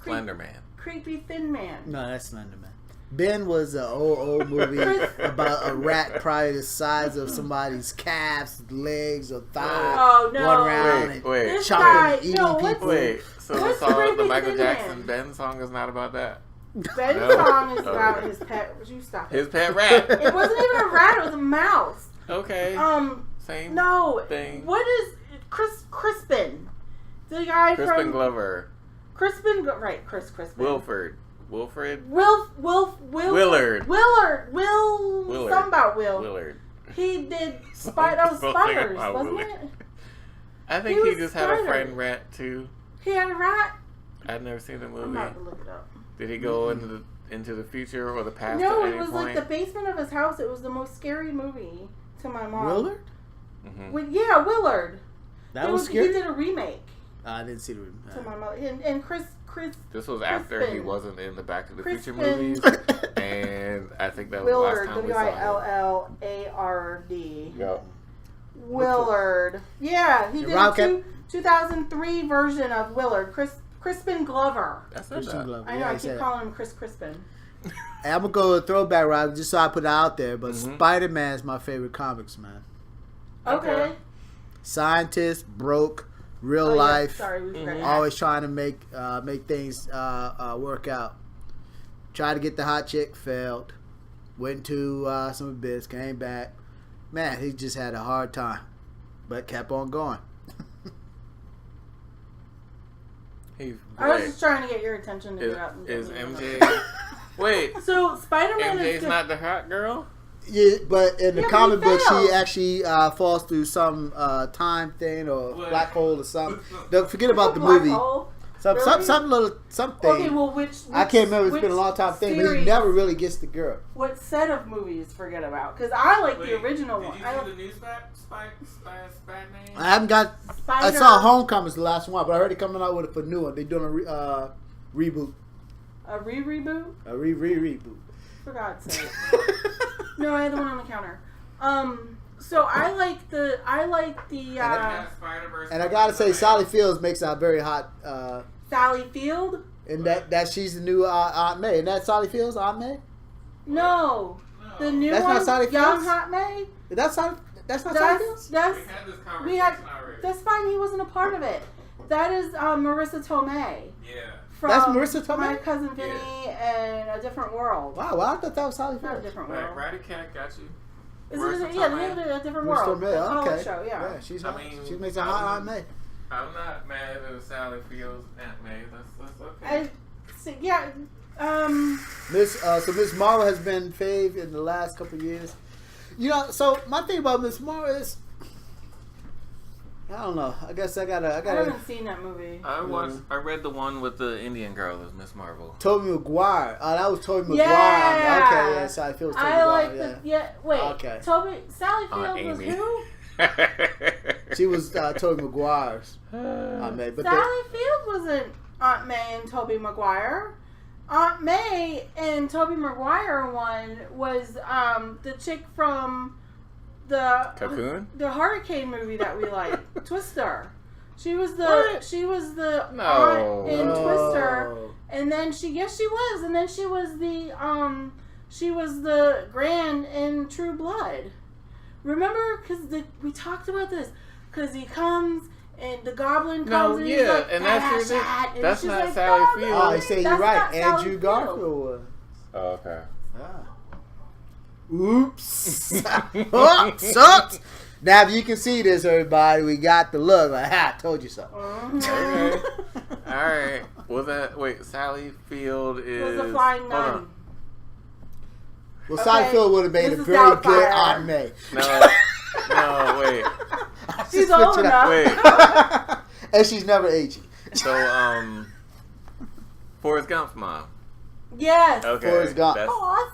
Slender Man. Creepy thin man. No, that's Slenderman. Ben was an old movie about a rat probably the size of somebody's calves, legs, or thighs. Oh, no. Going around and Wait. This chopping guy, and eating no, what's- people. Wait, so the What's song, the Creepy Michael Thin Jackson Man? Ben song is not about that? Ben's No? song is about Okay. his pet. Would you stop it? His pet rat. It wasn't even a rat. It was a mouse. Okay. Same No. thing. What is Crispin? The guy Crispin from Glover. Crispin. Right, Crispin. Wilfred. Willard. Willard. Something about Will. Willard. He did Something spiders, about wasn't Willard. it? I think He he was just had a Spider. friend rat too. He had a rat. I've never seen the I'm movie. about to look it up. Did he go into the future or the past No, at it any was point? like the basement of his house. It was the most scary movie to my mom. Willard? Mhm. Willard. That was scary? He did a remake I didn't see the to my mother. And Chris. This was after he Crispin. wasn't in the Back to the Future Crispin. movies, and I think that was Willard. the last time we saw him. Willard. Yep. Willard. Yeah, he did Rob a 2003 version of Willard. Crispin Glover. That's not Christian that. Glover. I know, Yeah, I he said keep it. calling him Chris Crispin. Hey, I'm gonna go throwback, Rob, just so I put it out there. But Mhm. Spider-Man's my favorite comics, man. Okay. Scientist, broke, real Oh, yeah, life, sorry, we forgot. always trying to make things work out. Tried to get the hot chick, failed. Went to some abyss, came back. Man, he just had a hard time, but kept on going. He's I was great. just trying to get your attention to Is, get out and is get me MJ? Wait, So Spider-Man is MJ's good. not the hot girl? Yeah, but in the Yeah, but comic he book, she failed. actually falls through some time thing or What? black hole or something. Don't forget about the Black movie. hole. Some little something. Okay, well, which I can't remember. It's been a long time thing, but he never really gets the girl. What set of movies? Forget about, because I like the original one. Did you see the new Spider-Man? I haven't got. I saw Homecoming's the last one, but I heard it coming out with a new one. They're doing a reboot. A reboot? A reboot. For God's sake. No, I had the one on the counter. So I like the and I gotta say, Sally Fields makes a very hot. Sally Field. And that she's the new Aunt May. And that Sally Fields Aunt May? No. The new that's one, not Sally Fields? Young Hot May. That's not Sally Fields? We had this conversation already. That's fine. He wasn't a part of it. That is Marissa Tomei. Yeah. That's Marissa Tomei? My Cousin Vinny and A Different World. Wow, well, I thought that was Sally Not A Fields. Different World. Ratty Cat got you. Is it, yeah, A Different World. Marissa Tomei, The okay. show, yeah. She's I hot. mean, She makes a hot Aunt May. I'm not mad at Sally Fields Aunt May. That's okay. Miss Marvel has been fave in the last couple of years. You know, so my thing about Miss Marvel is, I don't know. I guess I gotta. I haven't seen that movie. I read the one with the Indian girl as Miss Marvel. Tobey Maguire. Oh, that was Tobey Maguire. Yeah. Okay, yeah, Sally Fields. Tobey Maguire. Wait. Okay. Sally Fields was who? She was Tobey Maguire's Aunt May. But Sally Fields wasn't Aunt May and Tobey Maguire. Aunt May and Tobey Maguire one was the chick from the Cocoon? the hurricane movie that we like, Twister. She was the What? she was the No. aunt in Twister, Oh. and then she was, and then she was the grand in True Blood. Remember, because we talked about this, because he comes. And the goblin comes and he's like, and that's she's not like, Sally "No, Fields." Oh, you say you're That's right. not Sally Andrew Fields. Garfield was. Oh, okay. Ah. Oops. Oops. Now, if you can see this, everybody, we got the look. Like, I told you so. Okay. All right. Wait, Sally Field is... Was a flying Hold on. nun. Well, Okay. Sally Field would have made This a is very good Doubtfire. Aunt May. No, wait. She's old enough. Wait. And she's never aging. So, Forrest Gump's mom. Yes. Okay. Forrest Gump. That's- Boss.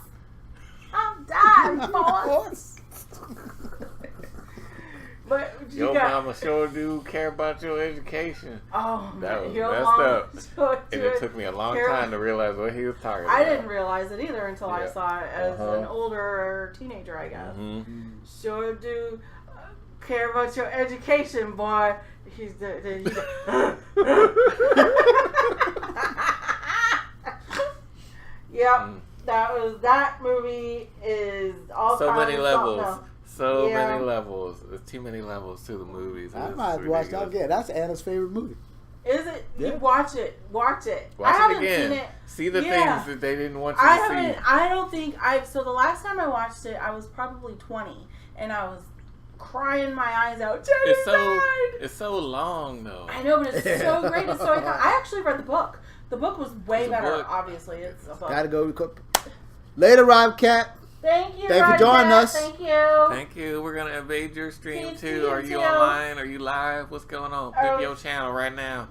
I'm dying, boss. But you Your got. mama sure do care about your education. Oh, That was your messed mom up. sure And do it took me a long Care- time to realize what he was talking about. I didn't realize it either until I Yeah. saw it as Uh-huh. an older teenager, I guess. Mm-hmm. Sure do care about your education, boy. He's Yep, that movie is all So kinds many of levels. something else. So Yeah. many levels. There's too many levels to the movies. I It's might have to watch that ridiculous. again. That's Anna's favorite movie. Is it? Yeah. You watch it. Watch it. Watch I it haven't again. seen it. See the Yeah. things that they didn't want you I to see. haven't. I don't think I've. So the last time I watched it, I was probably 20, and I was crying my eyes out. Jenny died. It's so long though. I know, but it's so great. It's so iconic. I actually read the book. The book was way It's a better. book. Obviously, it's a book. Gotta go record. Later, Rob Cat. Thank you. Thank you for joining Roger. us. Thank you. Thank you. We're gonna invade your stream See too. you Are you too. online? Are you live? What's going on? Oh. Pick your channel right now.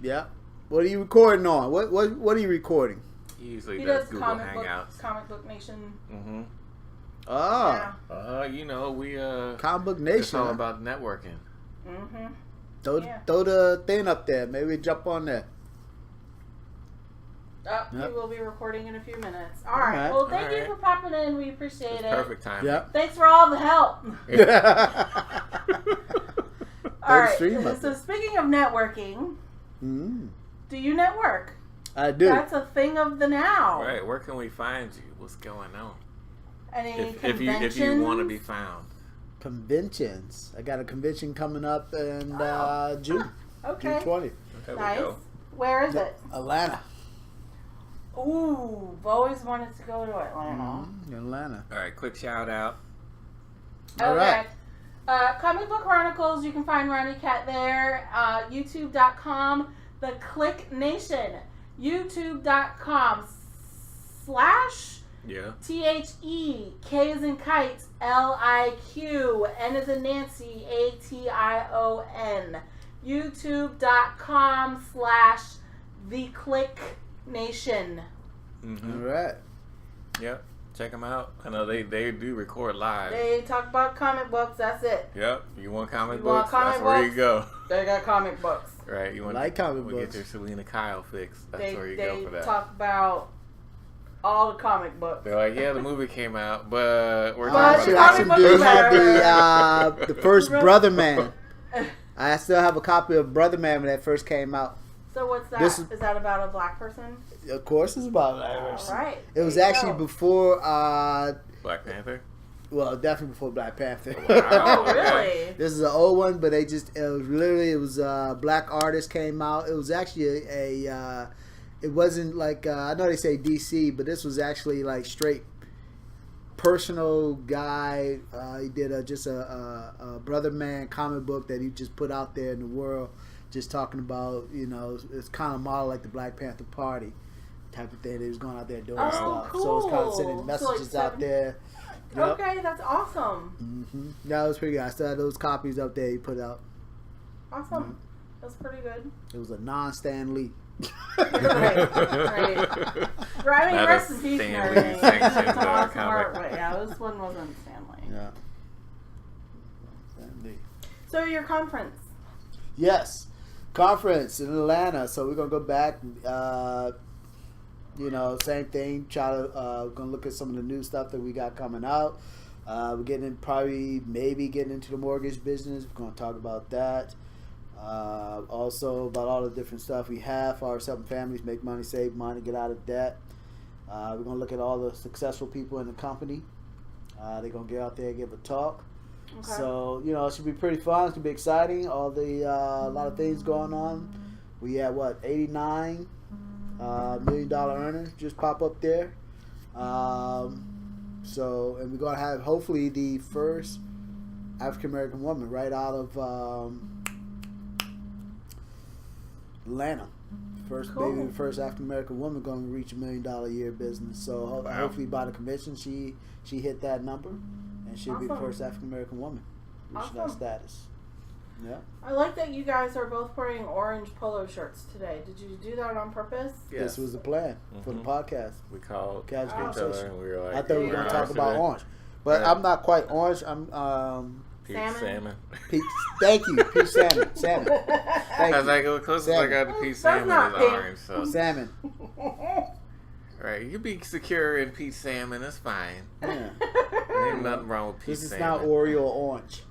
Yeah. What are you recording on? What are you recording? He usually He does does Google comic Hangouts. book Nation. Mm-hmm. Oh, Yeah. You know, we Comic Book it's Nation. all huh? about networking. Mm-hmm. Throw, Yeah. throw the thing up there. Maybe jump on there. Yep. Yep. We will be recording in a few minutes. All right. Alright. Well, thank you Alright. for popping in. We appreciate It's it. perfect time. Yep. Thanks for all the help. All Throw the right. stream up So there. speaking of networking, Mm, do you network? I do. That's a thing of the now. Right. Where can we find you? What's going on? Any If conventions? you want to be found. Conventions. I got a convention coming up in June. Okay. June 20th. Okay, Nice. we go. Where is it? Atlanta. Ooh, I've always wanted to go to Atlanta. Atlanta. All right. Quick shout out. All Okay. right. Comic Book Chronicles, you can find Ronnie Cat there. YouTube.com, The Click Nation. YouTube.com/ Yeah. THE, K as in kite, LIQ, N as in Nancy, ATION. YouTube.com/TheClickNation. Mm-hmm. All right. Yep. Check them out. I know they do record live. They talk about comic books. That's it. Yep. You want comic You want books? comic That's where you books? go. They got comic books. Right. You want Like comic to books. get your Selena Kyle fix. That's They where you go for that. talk about all the comic books. They're like, yeah, the movie came out, but we're But talking the about comic the book do is have better. the first Brother Man. I still have a copy of Brother Man when that first came out. So what's that? This Is that about a black person? Of course, it's about All Irish. right. It was There you actually go. before. Black Panther. Well, definitely before Black Panther. Wow. Oh, really? This is an old one, but it was black artist came out. It was actually it wasn't like I know they say DC, but this was actually like straight personal guy. He did just a Brother Man comic book that he just put out there in the world, just talking about, it's kind of modeled like the Black Panther Party type of thing. He was going out there doing stuff, so it's kind of sending cool. messages So, like, out there. Yep. Okay, that's awesome. Yeah, it was pretty good. I still had those copies up there he put out. Awesome. That's pretty good. It was a non-Stan Lee. Right. I mean, Not rest a in peace and Stan Lee everything. sanctioned, It's awesome comic. art, but yeah, this one wasn't Stanley. Yeah. Stan Lee. So your conference. Yes, conference in Atlanta. So we're gonna go back. Same thing. Try to gonna look at some of the new stuff that we got coming out. We're getting maybe getting into the mortgage business. We're gonna talk about that. Also about all the different stuff we have for ourselves and families, make money, save money, get out of debt. We're gonna look at all the successful people in the company. They're gonna get out there and give a talk. Okay. So it should be pretty fun. It's gonna be exciting. All the a lot of things going on. We had $89 million earners just pop up there. And we're gonna have hopefully the first African American woman right out of Atlanta. Cool. Maybe the first African American woman going to reach $1 million a year business. So Wow. hopefully by the convention she hit that number, and she'll be the Awesome. first African American woman reaching that Awesome. status. Yeah. I like that you guys are both wearing orange polo shirts today. Did you do that on purpose? Yes. This was the plan for the Mhm. podcast. We called Casual each conversation. other and we were like, I thought we were going to talk about today. orange, but Right. I'm not quite orange. I'm Peach Salmon? salmon. peach. Thank you, peach salmon. Salmon. I Thank was you. like, the closest I Salmon. got to peach That's salmon not is pink. orange. So, Salmon. right, you be secure in peach salmon. That's fine. Yeah. There ain't nothing wrong with peach This is salmon. not Oreo orange.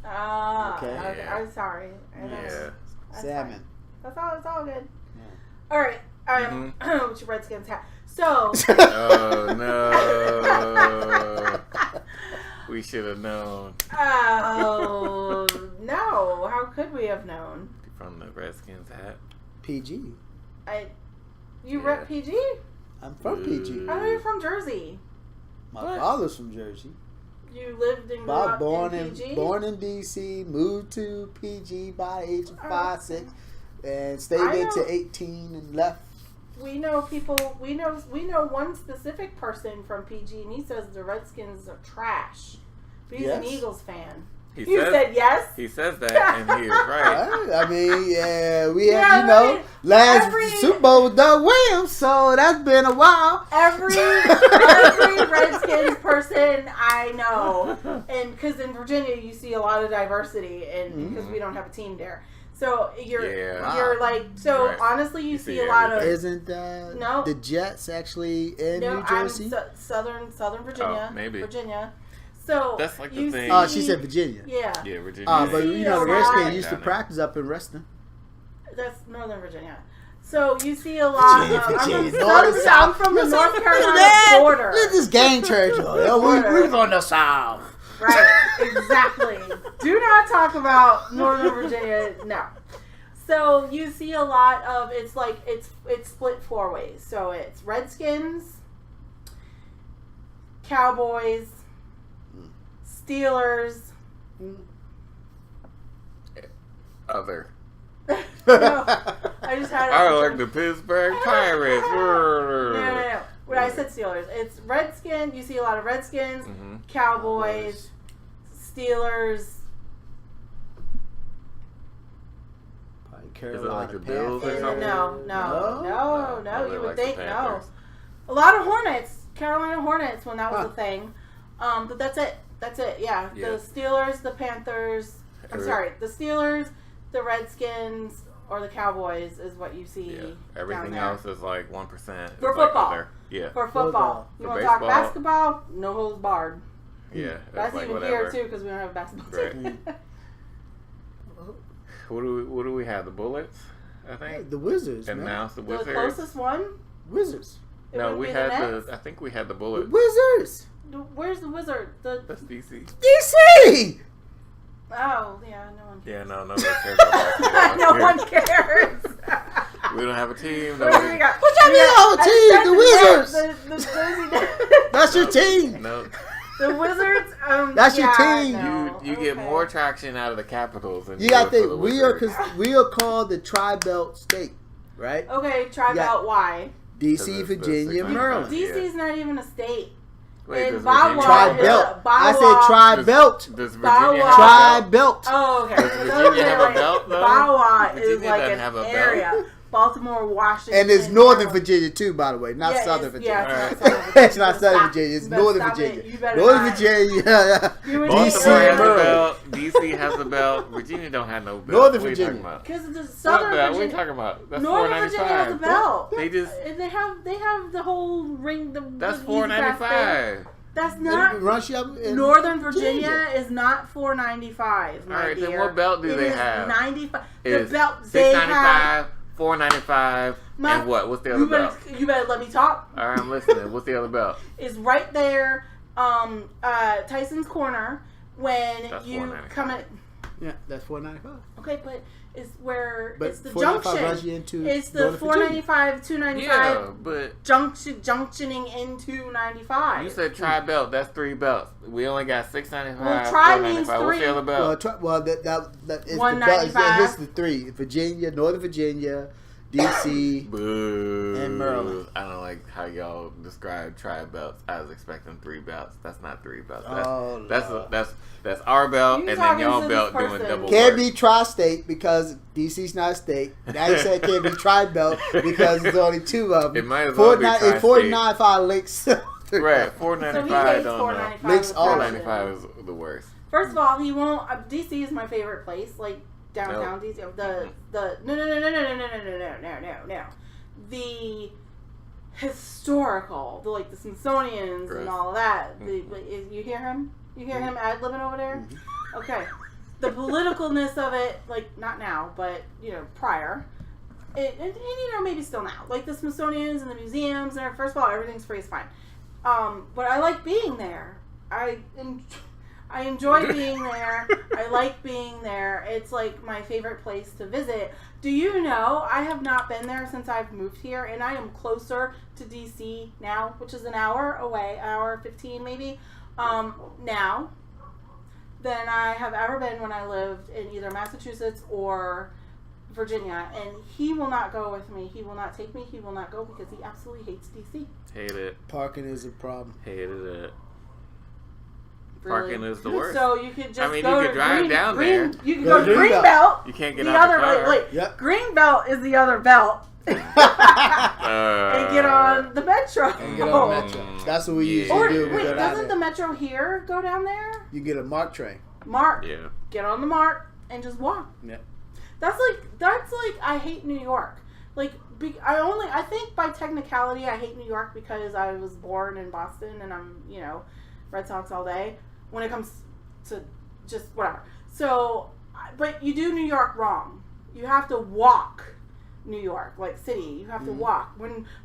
Okay. Okay. Yeah. I'm sorry. I know. Yeah. That's Salmon. fine. That's all. It's all good. Yeah. All right. Mm-hmm. With your Redskins hat. So. Oh no. We should have known Oh no! How could we have known? from the Redskins hat. PG. You Yeah. rep PG? I'm from PG. I know you're from Jersey. My What? father's from Jersey. You lived and grew Bob up born in PG. born in DC, moved to PG by the age of Oh. 5, 6, and stayed I there know. to 18 and left. We know people. We know one specific person from PG, and he says the Redskins are trash. But he's an Yes. Eagles fan. He You said yes. He says that, and he is right. I mean, yeah, we Yeah, have, I mean, last every- Super Bowl with Doug Williams, so that's been a while. Every Redskins person I know, and because in Virginia you see a lot of diversity, and because we don't have a team there, so Yeah. you're like so Right. honestly you You see see a lot of Isn't No. the Jets actually in no, New Jersey? I'm southern Virginia, Oh, maybe. Virginia. So That's like the you thing. Oh, she said Virginia. yeah, Yeah, Virginia. But see you know, the a lot- Redskins used to Down there. practice up in Reston. that's Northern Virginia. So you see a lot Virginia, of Virginia, I'm North and from, South. I'm from the Listen, North look at Carolina that. border. Look at this gang church. We from the South. Right, exactly. Do not talk about Northern Virginia. No. So you see a lot of it's split 4 ways. So it's Redskins, Cowboys, Steelers. Other. No, I just had. I like the Pittsburgh Pirates. No. When I said Steelers, it's Redskins. You see a lot of Redskins, Mhm. Cowboys, Steelers. Carolina like the Bills or Panthers. something? No. Nobody You would likes the think no. Panthers. A lot of Hornets, Carolina Hornets, when that was a thing. But that's it. Yeah. Yeah. The Steelers, the Panthers. The Steelers, the Redskins, or the Cowboys is what you see. Yeah. down Everything there. else is like 1%. For It's football. Like yeah. For football. You For want to talk baseball. basketball? No holds barred. Yeah. That's like even whatever. here too because we don't have a basketball team. What do we have? The Bullets, I think. The Wizards, And man. now it's the The Wizards. closest one? Wizards. It No, would we be had Nets. I think we had the The Bullets. Wizards. Where's the Wizard? That's DC. DC. Oh, yeah, no one cares. Yeah, no, nobody cares about that. No one cares. We don't have a team. What do we got? What y'all mean on the team? The Wizards. The Jersey That's your team. No, The Wizards. That's your yeah, team. no, you get okay. more traction out of the Capitals than You got to do for think the Wizards. we are called the Tri-Belt State, right? Okay, try You got- about why. DC, Because it's Virginia, the Maryland. Yeah. DC's not even a state. Wait, And does Bawa Virginia Tri-Belt. Bawa- I said Tri-Belt. Does Bawa- Virginia have a belt? Tri-Belt. Oh, okay. Does Virginia have a belt, though? Bawa is Virginia like doesn't an have a belt. area. Baltimore, Washington. And it's Northern Maryland. Virginia too, by the way, not Yeah, Southern it's- Virginia. Yeah, it's All not right. Southern Virginia. It's not Southern Stop. Virginia. It's You better Northern stop Virginia. it. You better Northern not. Virginia. You would DC, DC Baltimore has a Maryland. belt. DC has a belt. Virginia don't have no belt. Northern What are you talking Virginia. about? Because the What Southern belt? What are you Virginia. talking about? That's Northern Virginia has a $4.95. belt. They just They have the whole ring. that's the Easy Pass thing. $4.95. That's not. Rush up in Northern Virginia is not $4.95. All right, then what belt do they have? 95. The It's belt they have. $6.95, $4.95, and what? What's the other belt? You better let me talk. All right, I'm listening. What's the other belt? Is right there, Tyson's Corner when That's you $4.95. come in. Yeah, that's $4.95. Okay, but it's where But it's the $4.95 junction. runs you into It's the Northern Virginia. $4.95, $2.95 Yeah, but junctioning into 95. you said tri-belt. That's 3 belts. We only got $6.95. Well, tri $4.95. means What's 3. the other belt? That is $1.95. This is the 3: Virginia, Northern Virginia, DC. Boo. and Maryland. I don't like how y'all describe tri-belts. I was expecting 3 belts. That's not 3 belts. Oh, That's our belt, You and then talking y'all to belt this doing person. double Can't work. be tri-state because DC's not a state. Now you said can't be tri-belt because there's only 2 of them. It might as well be tri-state. 4.95 links. Right, So he $4.95 hates don't know. $4.95. Links all with of passion. $4.95 is the worst. First of all, he won't. DC is my favorite place, like downtown DC. No. The historical, the Smithsonian's Gross. and all of that. Mhm. You hear him? You hear him ad-libbing over there? Okay. The politicalness of it, not now, but prior. And maybe still now. Like the Smithsonian's and the museums, and first of all, everything's free, it's fine. But I like being there. I enjoy being there. I like being there. It's like my favorite place to visit. Do you know, I have not been there since I've moved here, and I am closer to DC now, which is an hour away, hour 15 maybe, now, than I have ever been when I lived in either Massachusetts or Virginia. And he will not go with me. He will not take me. He will not go because he absolutely hates DC. Hate it. Parking is a problem. Hated it. Really. Parking is the worst. So you could just I mean, go you to could drive down there. You can Go go to to Greenbelt. Greenbelt. You can't get The out other the car. wait. Yep. Greenbelt is the other belt. And get on the metro. And get on the metro. That's what we usually Or do. We wait, go down doesn't there. the metro here go down there? You get a MARC train. Mark, Yeah. get on the Mark and just walk. Yeah. That's like I hate New York. I think by technicality I hate New York because I was born in Boston and I'm Red Sox all day. When it comes to just whatever. So, but you do New York wrong. You have to walk New York, like city. You have to walk.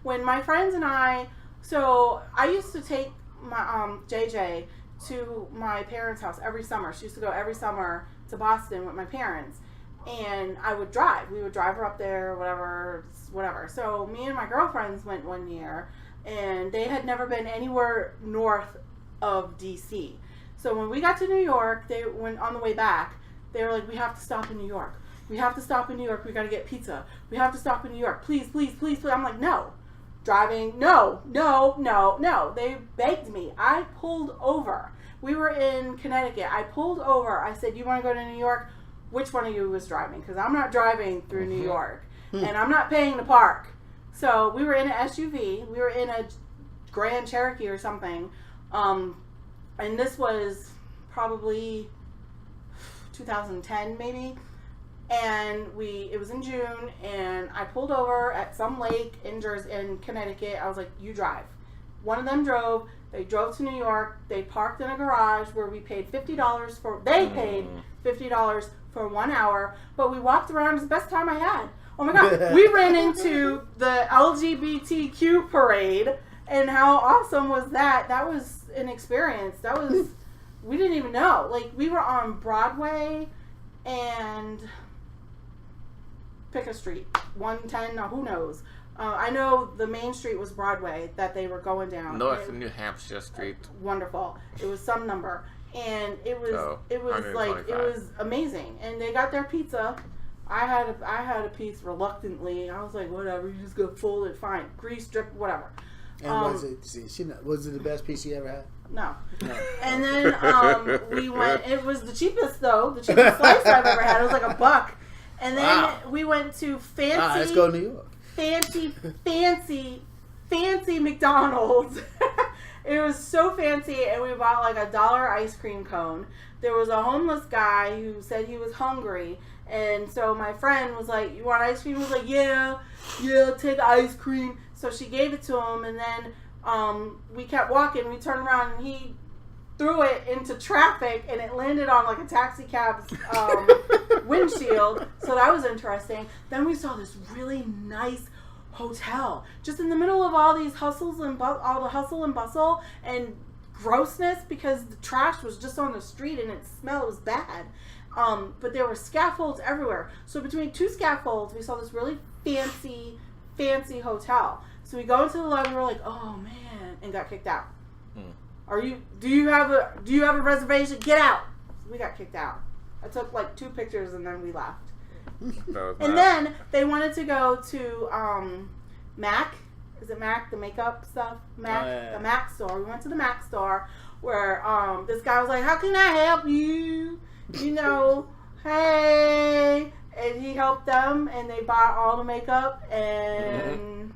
When my friends and I used to take my JJ to my parents' house every summer. She used to go every summer to Boston with my parents. And I would drive. We would drive her up there, whatever. So me and my girlfriends went one year, and they had never been anywhere north of DC. So when we got to New York, when on the way back, they were like, "We have to stop in New York. We have to stop in New York. We got to get pizza. We have to stop in New York. Please, please, please, please." I'm like, "No." Driving, no. They begged me. I pulled over. We were in Connecticut. I pulled over. I said, "You want to go to New York? which one of you was driving, because I'm not driving through New York, and I'm not paying to park. So we were in an SUV. We were in a Grand Cherokee or something, and this was probably 2010 maybe. And it was in June, and I pulled over at some lake in Connecticut. I was like, you drive. One of them drove. They drove to New York. They parked in a garage where we paid $50 for 1 hour, but we walked around. It was the best time I had. Oh my God. We ran into the LGBTQ parade, and how awesome was that? That was an experience. We didn't even know. Like, we were on Broadway and pick a street, 110, no, who knows. I know the main street was Broadway that they were going down. North New Hampshire Street. Wonderful. It was some number. And it was amazing. And they got their pizza. I had a piece reluctantly. I was like, whatever, you just go fold it, fine. Grease, drip, whatever. And was it the best piece you ever had? No. And then we went, it was the cheapest though, the cheapest slice I've ever had. It was like $1. And then we went to fancy. Let's go to New York. Fancy McDonald's. It was so fancy, and we bought like $1 ice cream cone. There was a homeless guy who said he was hungry, and so my friend was like, "You want ice cream?" He was like, "Yeah, take ice cream." So she gave it to him, and then we kept walking. We turned around, and he threw it into traffic, and it landed on like a taxi cab's windshield. So that was interesting. Then we saw this really nice hotel just in the middle of all these all the hustle and bustle and grossness, because the trash was just on the street and it was bad. But there were scaffolds everywhere. So between two scaffolds, we saw this really fancy hotel. So we go into the lobby, we're like, oh man, and got kicked out. Do you have a reservation? Get out. So we got kicked out. I took like 2 pictures and then we left. And then they wanted to go to MAC. Is it MAC? The makeup stuff? MAC? The MAC store. We went to the MAC store where this guy was like, how can I help you? You know, hey. And he helped them, and they bought all the makeup, and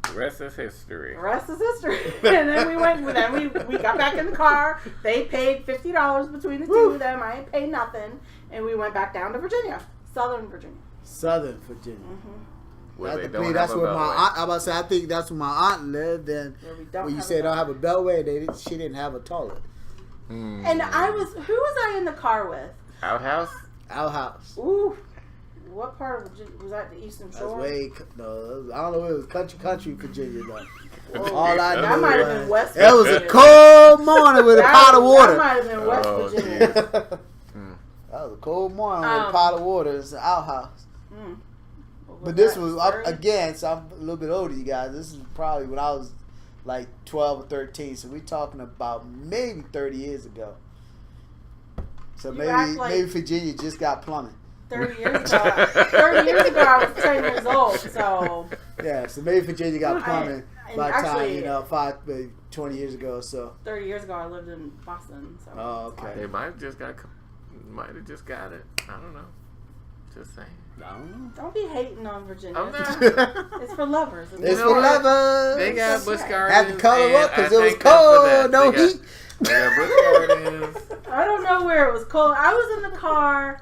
the rest is history. And then we went with them. We got back in the car. They paid $50 between the two of them. I ain't paid nothing. And we went back down to Virginia. Southern Virginia. Mm-hmm. That's where my aunt. I about to say, I think that's where my aunt lived. And when you say don't have a beltway, she didn't have a toilet. And who was I in the car with? Outhouse. Ooh. What part of Virginia? Was that the Eastern Shore? I don't know. It was country Virginia though. All I that knew might have been West Virginia. It was a cold morning with a pot of water. That might have been West Virginia. That was a cold morning with a pot of water. It's an outhouse. But this was again. So I'm a little bit older, you guys. This is probably when I was like 12 or 13. So we're talking about maybe 30 years ago. So maybe Virginia just got plumbing. 30 years ago. 30 years ago, I was 10 years old. So yeah, so maybe Virginia got plumbing by the time 20 years ago. So 30 years ago, I lived in Boston. So oh, okay. They might have just got it. I don't know. Just saying. Don't be hating on Virginia. I'm not. It's for lovers. It's for lovers. They got Busch Gardens. Had to color up because it was cold. No heat. They got Busch Gardens. I don't know where it was cold. I was in the car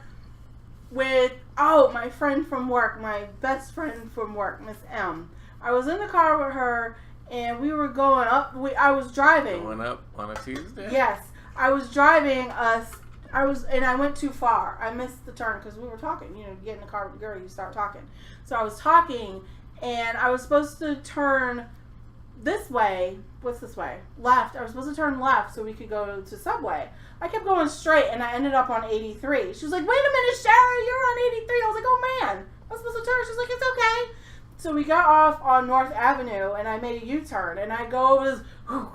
with my friend from work, my best friend from work, Miss M. I was in the car with her, and we were going up. I was driving. Going up on a Tuesday? Yes, I was driving us. I went too far. I missed the turn because we were talking. You know, you get in the car with the girl, you start talking. So I was talking, and I was supposed to turn this way. What's this way? Left. I was supposed to turn left so we could go to Subway. I kept going straight, and I ended up on 83. She was like, wait a minute, Sherry, you're on 83. I was like, oh, man, I was supposed to turn. She was like, it's okay. So we got off on North Avenue, and I made a U-turn, and I go over this, and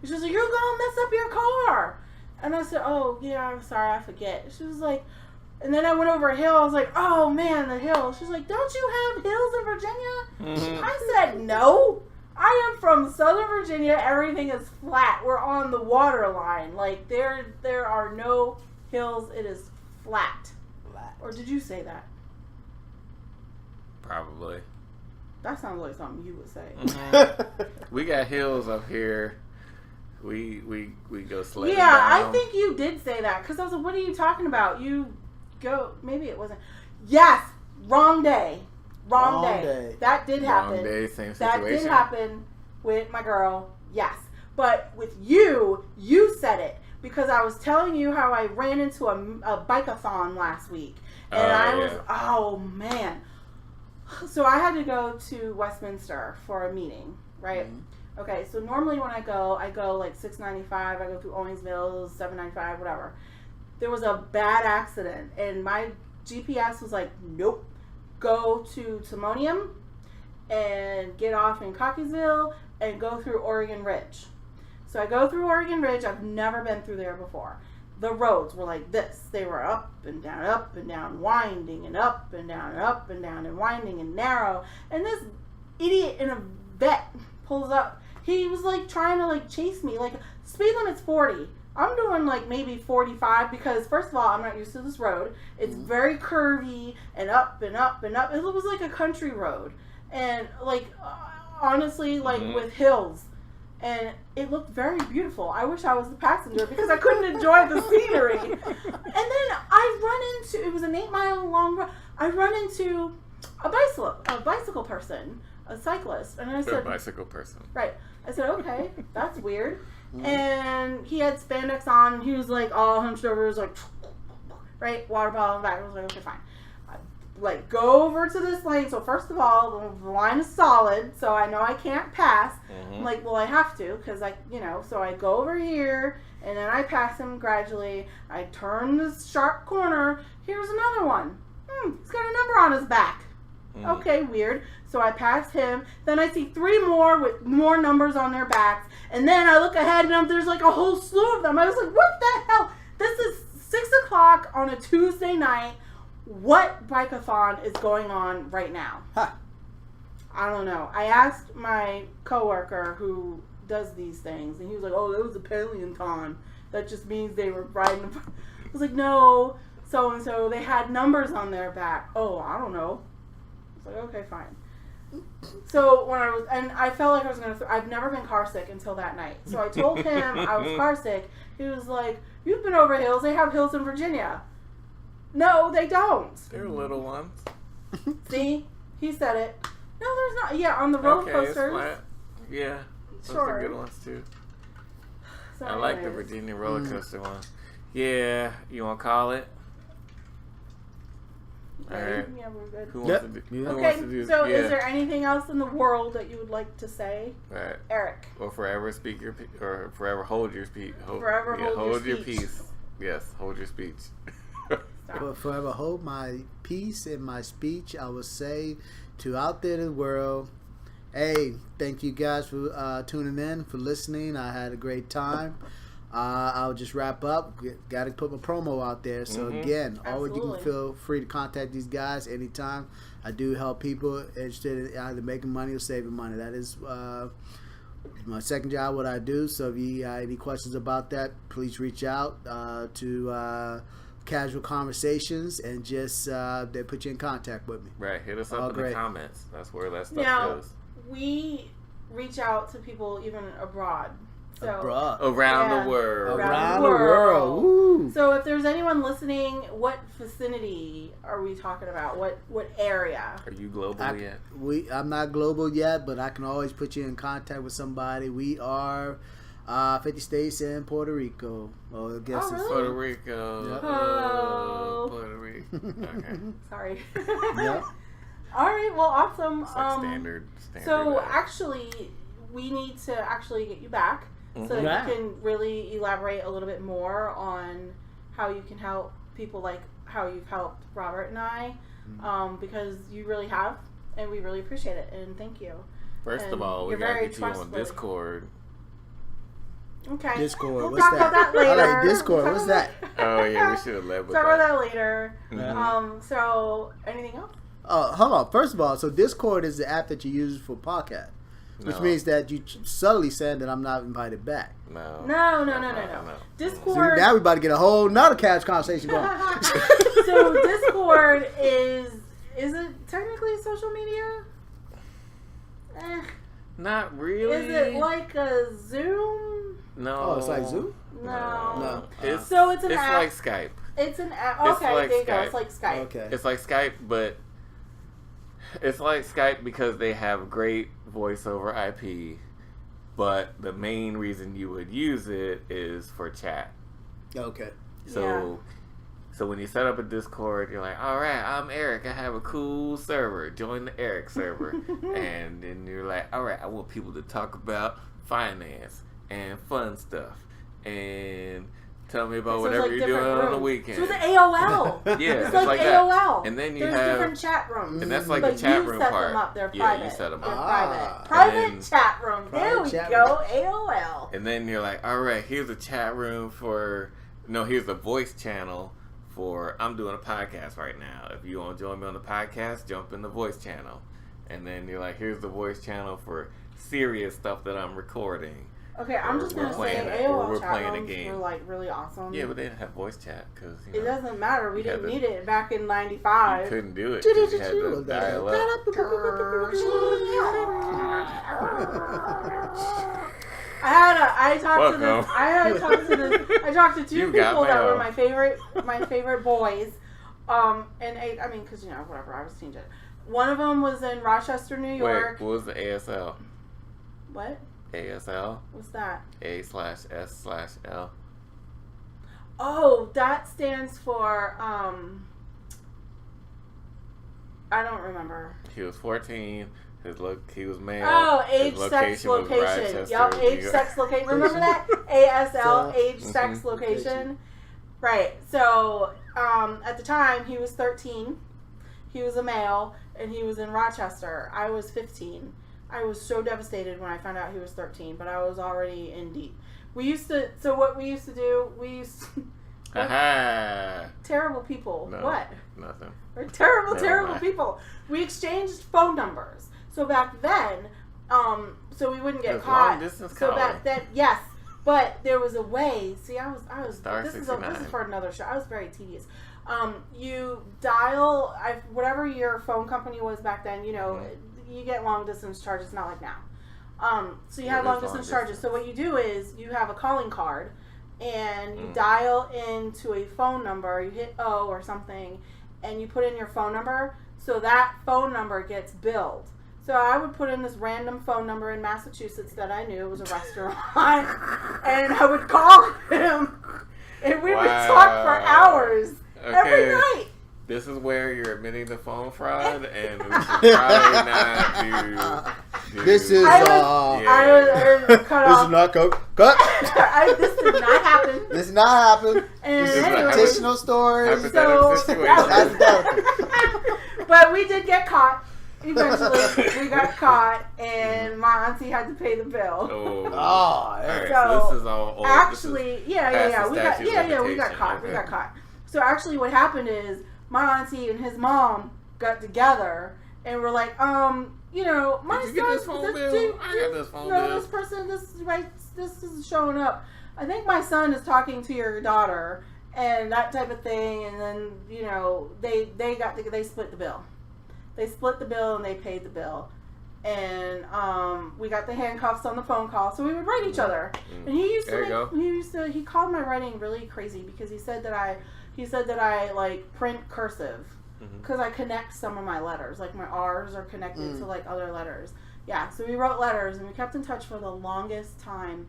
she was like, you're going to mess up your car. And I said, oh, yeah, I'm sorry, I forget. She was like, and then I went over a hill. I was like, oh, man, the hill. She was like, don't you have hills in Virginia? Mm-hmm. I said, no. I am from Southern Virginia. Everything is flat. We're on the water line. Like, there are no hills. It is flat. Flat. Or did you say that? Probably. That sounds like something you would say. We got hills up here. We go sledding Yeah, down. I think you did say that because I was like, "What are you talking about?" You go. Maybe it wasn't. Yes, wrong day. Wrong day. That did happen. Wrong day, same situation. That did happen with my girl. Yes, but with you said it because I was telling you how I ran into a bike-a-thon last week, and oh man. So I had to go to Westminster for a meeting, right? Mm-hmm. Okay, so normally when I go like 695. I go through Owings Mills, 795, whatever. There was a bad accident, and my GPS was like, nope. Go to Timonium and get off in Cockeysville and go through Oregon Ridge. So I go through Oregon Ridge. I've never been through there before. The roads were like this. They were up and down, winding and up and down and up and down and winding and narrow. And this idiot in a vet pulls up. He was like trying to like chase me. Like speed limit's 40. I'm doing like maybe 45 because first of all, I'm not used to this road. It's very curvy and up and up and up. It was like a country road. And like honestly, like with hills. And it looked very beautiful. I wish I was the passenger because I couldn't enjoy the scenery. And then I run into, it was an 8-mile long road. I run into a bicycle person, a cyclist. And I said, a bicycle person. Right. I said, okay, that's weird. And he had spandex on. And he was like all hunched over. He was like, right, water bottle in the back. I was like, okay, fine. Like go over to this lane. So first of all, the line is solid, so I know I can't pass. I'm like, well, I have to because so I go over here and then I pass him gradually. I turn this sharp corner. Here's another one. He's got a number on his back. Okay, weird. So I pass him. Then I see 3 more with more numbers on their backs. And then I look ahead and there's like a whole slew of them. I was like, what the hell? This is 6 o'clock on a Tuesday night. What bike-a-thon is going on right now? Huh. I don't know. I asked my coworker who does these things, and he was like, "Oh, that was a paleonton. That just means they were riding." I was like, "No, so and so. They had numbers on their back." Oh, I don't know. I was like, "Okay, fine." So when I felt like I was gonna. I've never been car sick until that night. So I told him I was car sick. He was like, "You've been over hills. They have hills in Virginia." No, they don't. They're little ones. See? He said it. No, there's not. Yeah, on the roller coasters. Flat. Yeah. Those Sure. are good ones, too. So I like the Virginia roller coaster one. Yeah. You want to call it? All right. Yeah, we're good. Who wants to do, who Okay, wants to do so is there anything else in the world that you would like to say? Right. Eric. Or forever speak your or forever hold your speech. Forever hold your speech. peace. Yes, hold your speech. But forever hold my peace in my speech. I will say to out there in the world, hey, thank you guys for tuning in, for listening. I had a great time. I'll just wrap up. Got to put my promo out there. So again, always you can feel free to contact these guys anytime. I do help people interested in either making money or saving money. That is my second job, what I do. So if you got any questions about that, please reach out to Casual Conversations and just they put you in contact with me. Right, hit us up in the comments. That's where that stuff goes. We reach out to people even abroad. So, around the world. Around the world. Woo. So if there's anyone listening, what vicinity are we talking about? What area? Are you global yet? I'm not global yet, but I can always put you in contact with somebody. We are 50 states and Puerto Rico. Well, I guess really? Puerto Rico. Yep. Oh. Puerto Rico. Okay. Sorry. Yep. All right. Well, awesome. It's like standard. So actually, we need to actually get you back so that you can really elaborate a little bit more on how you can help people, like how you've helped Robert and I, because you really have, and we really appreciate it, and thank you. First of all, we gotta get you on Discord. Okay. Discord. We'll What's talk about that later. I like Discord. What's that? Oh yeah, we should have led with talk about that. that later. So anything else? Hold on. First of all, so Discord is the app that you use for podcast. Which means that you subtly saying that I'm not invited back. No. No. See, Discord. now we about to get a whole nother couch conversation going. So Discord is it technically social media? Not really. Is it like a Zoom? No. Oh, it's like Zoom? No. No. So it's an app. It's like Skype. It's an app. It's Okay, like there you go. Skype. It's like Skype. Okay. It's like Skype, but it's like Skype because they have great voice over IP. But the main reason you would use it is for chat. Okay. So when you set up a Discord, you're like, all right, I'm Eric. I have a cool server. Join the Eric server. And then you're like, all right, I want people to talk about finance and fun stuff. And tell me about whatever like you're doing different on the rooms. weekend. So it's Yeah, AOL. It's like AOL. that. And then you There's have... different chat rooms. And that's like but the chat you room set part. them up. They're Yeah, private. you set them They're up. private. And Private chat room. There we chat go. AOL. And then you're like, all right, here's a chat room for... No, here's a voice channel for... I'm doing a podcast right now. If you want to join me on the podcast, jump in the voice channel. And then you're like, here's the voice channel for serious stuff that I'm recording. Okay, I'm just going to say AOL chat rooms were like really awesome. Yeah, but they didn't have voice chat because, it doesn't matter. We didn't need it back in You '95. couldn't do it 'cause you had to dial up. I talked to two You got people that mail. were my favorite boys. And I mean, because whatever, I was a teenager. One of them was in Rochester, New York. Wait, what was the ASL? What? ASL? What's that? A/S/L. Oh, that stands for I don't remember. He was 14. He was male. Oh, age, His sex, was location. Rochester, Yup, New age, York. sex, location. Remember that? ASL, age, sex, Mhm. location. Right. So, at the time, he was 13. He was a male, and he was in Rochester. I was 15. I was so devastated when I found out he was 13, but I was already in deep. So what we used to do, Aha! terrible people. No, What? Nothing. We're terrible, Never terrible mind. people. We exchanged phone numbers. So back then, so we wouldn't get It was caught. long distance So calling. back then, yes. But there was a way. See, I was. Star This is 69. for another show. I was very tedious. You dial whatever your phone company was back then. You get long distance charges, not like now. So you What have is long long distance charges. So what you do is you have a calling card, and you Mm. dial into a phone number. You hit O or something, and you put in your phone number. So that phone number gets billed. So I would put in this random phone number in Massachusetts that I knew was a restaurant, and I would call him, and we would talk for hours every night. This is where you're admitting the phone fraud, and we should probably not do This is I this was cut is off. not cut. This did not happen. This did not happen. And This is anyway, fictional story. Hypothetical situation. but we did get caught. Eventually, we got caught, and my auntie had to pay the bill. Oh, Oh, all right. So, So this is all old. Actually, yeah, past we the got, statute of we got limitation. caught. We Okay. got caught. So actually, what happened is my auntie and his mom got together and were like, my Did you son, get this phone bill? I got this phone bill. this person, this is showing up. I think my son is talking to your daughter and that type of thing. And then they split the bill. They split the bill and they paid the bill. And we got the handcuffs on the phone call, so we would write each other. And he called my writing really crazy because he said that I like print cursive because I connect some of my letters, like my R's are connected to like other letters. Yeah, so we wrote letters and we kept in touch for the longest time,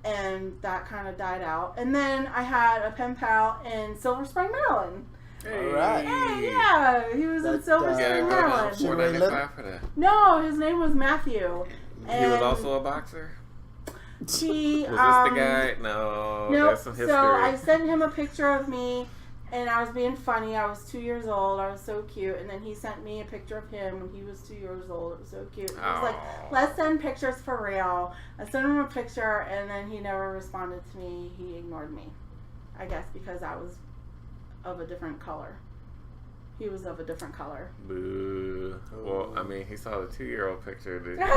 and that kind of died out. And then I had a pen pal in Silver Spring, Maryland. Hey. All right. Hey, yeah, he was in That's, Silver You gotta Spring, go down Maryland. 495 for that. No, his name was Matthew. He was also a boxer? He Was this the guy? No, Nope. there's some history. So I sent him a picture of me, and I was being funny. I was 2 years old. I was so cute. And then he sent me a picture of him when he was 2 years old. It was so cute. He was like, Aw. let's send pictures for real. I sent him a picture, and then he never responded to me. He ignored me. I guess because I was of a different color. He was of a different color. Boo. Well, I mean, he saw the 2-year-old picture. Did Didn't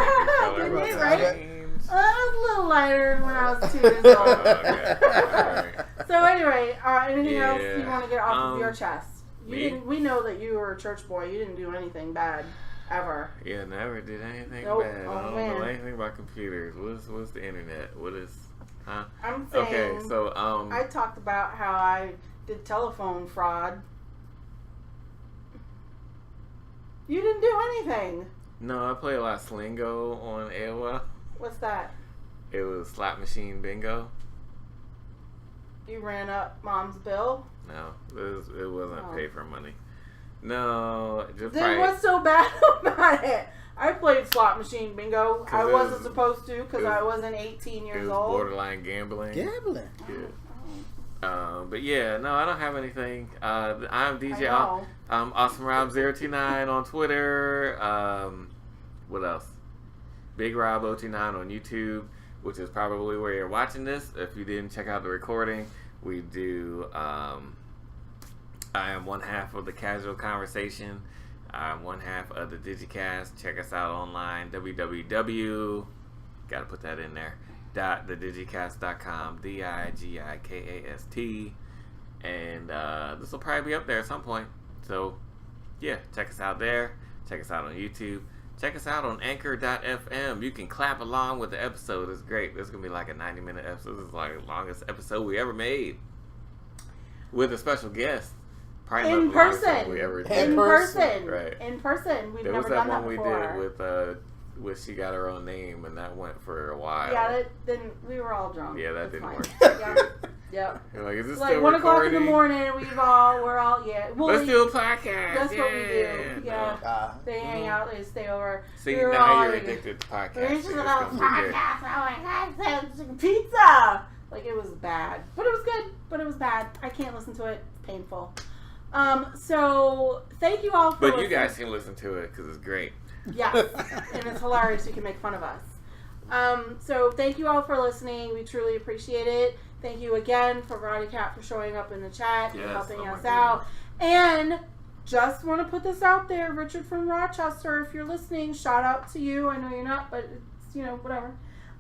he, right? change? I was a little lighter when I was 2 years old. Oh, okay. Alright. So anyway, anything else Yeah. you want to get off of your chest? Me? We know that you were a church boy. You didn't do anything bad, ever. Yeah, never did anything Nope. bad. Oh, I don't man. know anything about computers. What's the internet? What is, huh? I'm saying. Okay, so I talked about how I did telephone fraud. You didn't do anything. no, I play a lot of Slingo on AOL. What's that? It was slot machine bingo. You ran up mom's bill. No, it wasn't Oh. pay for money. No, just Then probably, what's so bad about it? I played slot machine bingo. 'Cause I it wasn't was- supposed to because it was- I wasn't 18 it years was old. borderline gambling. Gambling. Yeah. But yeah, no, I don't have anything. I'm DJ. I know. AwesomeRob029 on Twitter. What else? BigRob029 on YouTube, which is probably where you're watching this. If you didn't check out the recording, we do. I am one half of the Casual Conversation. I'm one half of the Digicast. Check us out online. www. Got to put that in there. .thedigicast.com. DIGIKAST. And this will probably be up there at some point. So, yeah, check us out there. Check us out on YouTube. Check us out on Anchor.fm. You can clap along with the episode. It's great. This is going to be like a 90-minute episode. This is like the longest episode we ever made. With a special guest. Probably In not the longest person. one we ever did. In person. Right. In person. We've There never was that done one that we before. did with She Got Her Own Name, and that went for a while. Yeah, then we were all drunk. Yeah, that It's didn't fine. work. Yep. You're like, is this Like still 1 o'clock in the recording? morning, we're all, yeah. Well, Let's do a podcast. That's what we do. Yeah. No. They hang out, they stay over. See, We were now all you're like- addicted to podcasting. We're just It's about 'cause we did. podcast. Oh my god, send pizza. Like it was bad, but it was good. But it was bad. I can't listen to it. It's painful. So thank you all for. But you listening. guys can listen to it because it's great. Yes, and it's hilarious. You can make fun of us. So thank you all for listening. We truly appreciate it. Thank you again for Roddy Cat for showing up in the chat and Yes, helping oh my us out. And just want to put this out there, Richard from Rochester, if you're listening, shout out to you. I know you're not, but it's, whatever.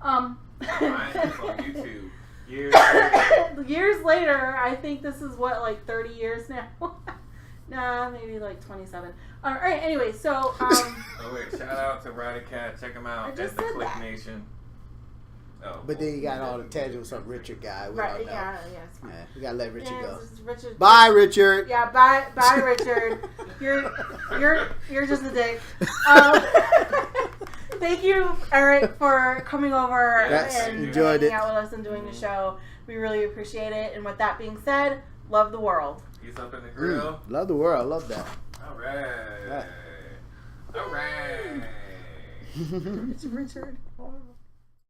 Mine is on YouTube. Years later, I think this is what, like 30 years now? Nah, maybe like 27. All right, anyway, so Oh wait, shout out to Roddy Cat. Check him I out just at the said Click that. Nation. Oh, But then you got all the tangents with some Richard guy. We don't right, know. yeah, it's fine. Yeah, we gotta let Richard Yeah, go. this is Richard. Bye, Richard. Yeah, bye, Richard. You're just a dick. Thank you, Eric, for coming over Yes, and enjoyed hanging it. out with us and doing the show. We really appreciate it. And with that being said, love the world. He's up in the grill. Love the world. Love that. All right. All right. It's Richard.